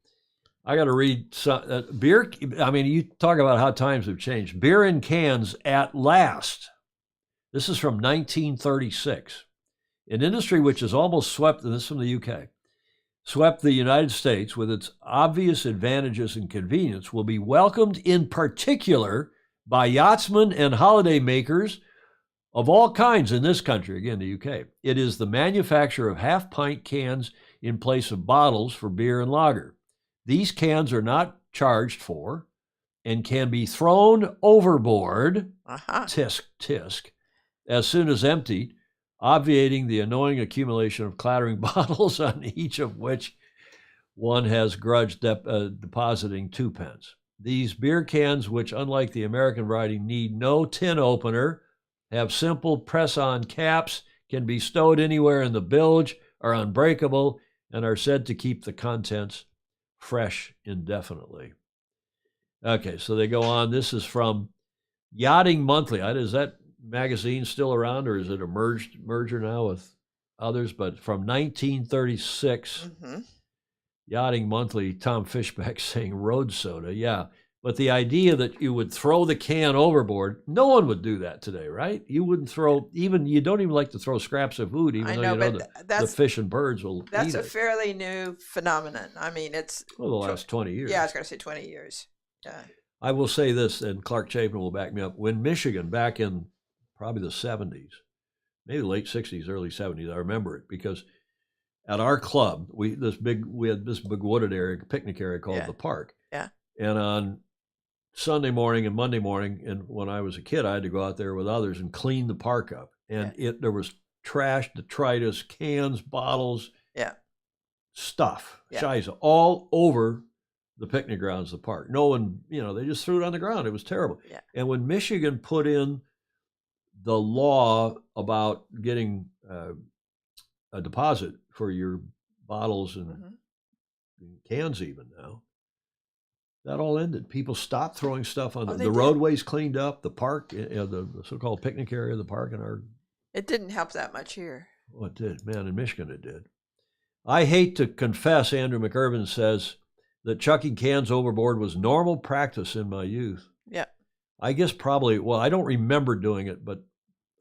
I got to read some beer. I mean, you talk about how times have changed. Beer in cans at last. This is from 1936. An industry which has almost swept, and this is from the UK, swept the United States with its obvious advantages and convenience, will be welcomed in particular by yachtsmen and holiday makers of all kinds in this country, again, the UK. It is the manufacture of half-pint cans in place of bottles for beer and lager. These cans are not charged for and can be thrown overboard, tisk, as soon as emptied, obviating the annoying accumulation of clattering bottles on each of which one has grudged depositing 2 pence. These beer cans, which unlike the American variety need no tin opener, have simple press-on caps, can be stowed anywhere in the bilge, are unbreakable, and are said to keep the contents fresh indefinitely. Okay, so they go on. This is from Yachting Monthly. Is that magazine still around, or is it a merger now with others? But from 1936, Yachting Monthly, Tom Fishback saying road soda. Yeah, but the idea that you would throw the can overboard, no one would do that today, right? You wouldn't throw, you don't even like to throw scraps of food, even though you know the fish and birds will eat it. That's a fairly new phenomenon. I mean, it's... Well, the last 20 years. Yeah, I was going to say 20 years. Yeah. I will say this, and Clark Chapin will back me up. When Michigan, back in probably the 70s, maybe late 60s, early 70s, I remember it, because at our club, we had this big wooded area, picnic area called the Park. Yeah. And on Sunday morning and Monday morning, and when I was a kid, I had to go out there with others and clean the park up. And there was trash, detritus, cans, bottles, stuff, shiza, all over the picnic grounds of the park. No one, they just threw it on the ground. It was terrible. Yeah. And when Michigan put in the law about getting a deposit for your bottles and cans even now. That all ended. People stopped throwing stuff on they the did. roadways cleaned up, the park, the so-called picnic area of the park in our. It didn't help that much here. Well, it did. Man, in Michigan it did. I hate to confess, Andrew McIrvin says, that chucking cans overboard was normal practice in my youth. Yeah. I guess probably, well, I don't remember doing it, but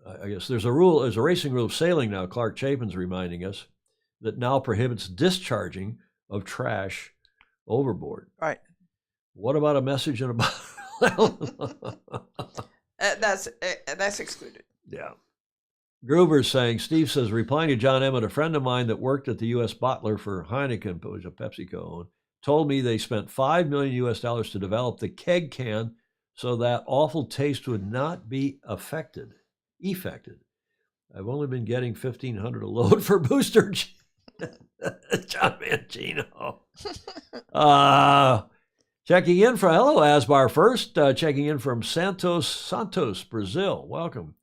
I guess there's a racing rule of sailing now, Clark Chapin's reminding us, that now prohibits discharging of trash overboard. Right. What about a message in a bottle? That's excluded. Yeah. Groover's saying, Steve says, replying to John Emmett, a friend of mine that worked at the U.S. bottler for Heineken, but was a PepsiCo owned, told me they spent $5 million to develop the keg can so that awful taste would not be affected. I've only been getting $1,500 a load for booster. John Mancino. Checking in from, hello, Asbar first. Checking in from Santos, Brazil. Welcome.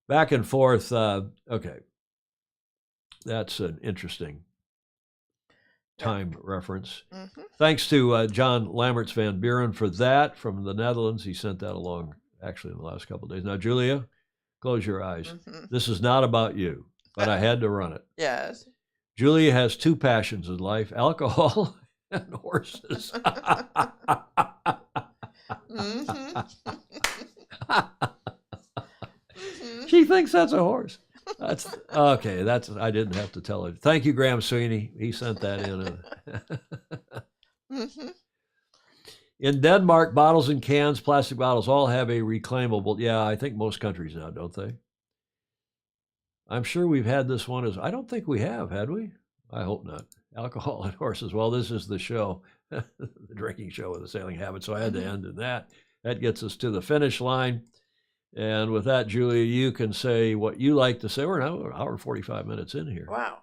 Back and forth. Okay. That's an interesting time reference. Mm-hmm. Thanks to John Lammerts van Buren for that from the Netherlands. He sent that along actually in the last couple of days. Now, Julia, close your eyes. Mm-hmm. This is not about you, but I had to run it. Yes. Julia has two passions in life, alcohol and horses. Mm-hmm. She thinks that's a horse. That's okay. I didn't have to tell her. Thank you, Graham Sweeney. He sent that in. Mm-hmm. In Denmark, bottles and cans, plastic bottles, all have a reclaimable. Yeah, I think most countries now, don't they? I'm sure we've had this one I don't think we have, had we? I hope not. Alcohol and horses. Well, this is the show, the drinking show with the sailing habit. So I had to end in that. That gets us to the finish line. And with that, Julia, you can say what you like to say. We're now an hour and 45 minutes in here. Wow.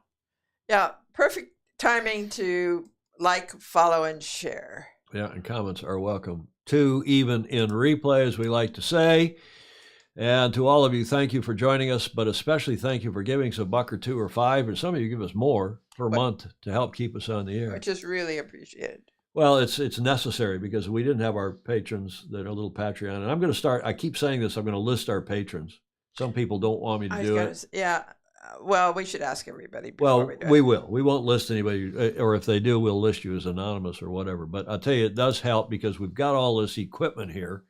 Yeah, perfect timing to like, follow, and share. Yeah, and comments are welcome too, even in replay, as we like to say. And to all of you, thank you for joining us, but especially thank you for giving us $1 or $2 or $5, and some of you give us more per month to help keep us on the air. Which is really appreciated. Well, it's necessary because we didn't have our patrons that are a little Patreon. And I'm going to start, I keep saying this, I'm going to list our patrons. Some people don't want me to do it. Yeah. Well, we should ask everybody before we do it. We will. We won't list anybody, or if they do, we'll list you as anonymous or whatever. But I'll tell you, it does help because we've got all this equipment here.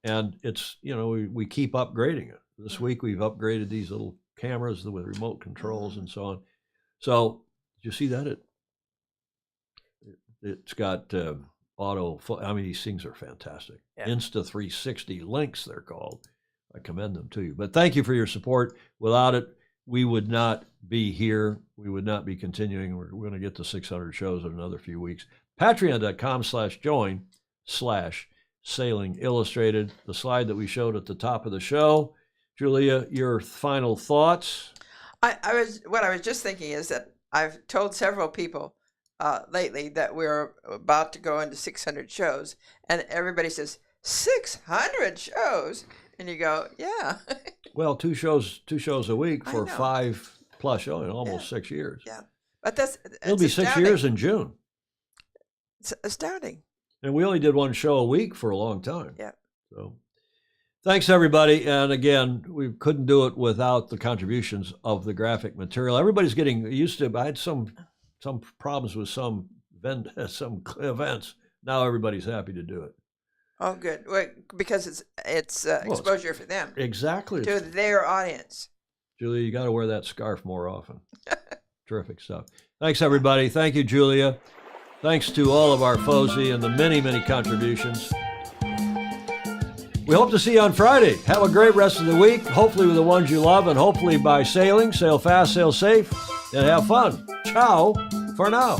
And it's, we keep upgrading it. This week we've upgraded these little cameras with remote controls and so on. So, did you see that? It's got auto, these things are fantastic. Yeah. Insta360 links, they're called. I commend them to you. But thank you for your support. Without it, we would not be here. We would not be continuing. We're going to get to 600 shows in another few weeks. Patreon.com/join/Sailing Illustrated, the slide that we showed at the top of the show. Julia, your final thoughts? What I was just thinking is that I've told several people lately that we're about to go into 600 shows, and everybody says 600 shows, and you go, yeah. Well, two shows a week for 5+ shows in almost 6 years. Yeah, but it'll be 6 years in June. It's astounding. And we only did one show a week for a long time. Yeah. So thanks, everybody. And again, we couldn't do it without the contributions of the graphic material. Everybody's getting used to, I had some problems with some events. Now everybody's happy to do it. Oh, good. Well, because it's exposure for them. Exactly. To their audience. Julia, you got to wear that scarf more often. Terrific stuff. Thanks, everybody. Thank you, Julia. Thanks to all of our FOSI and the many, many contributions. We hope to see you on Friday. Have a great rest of the week, hopefully with the ones you love, and hopefully by sailing. Sail fast, sail safe, and have fun. Ciao for now.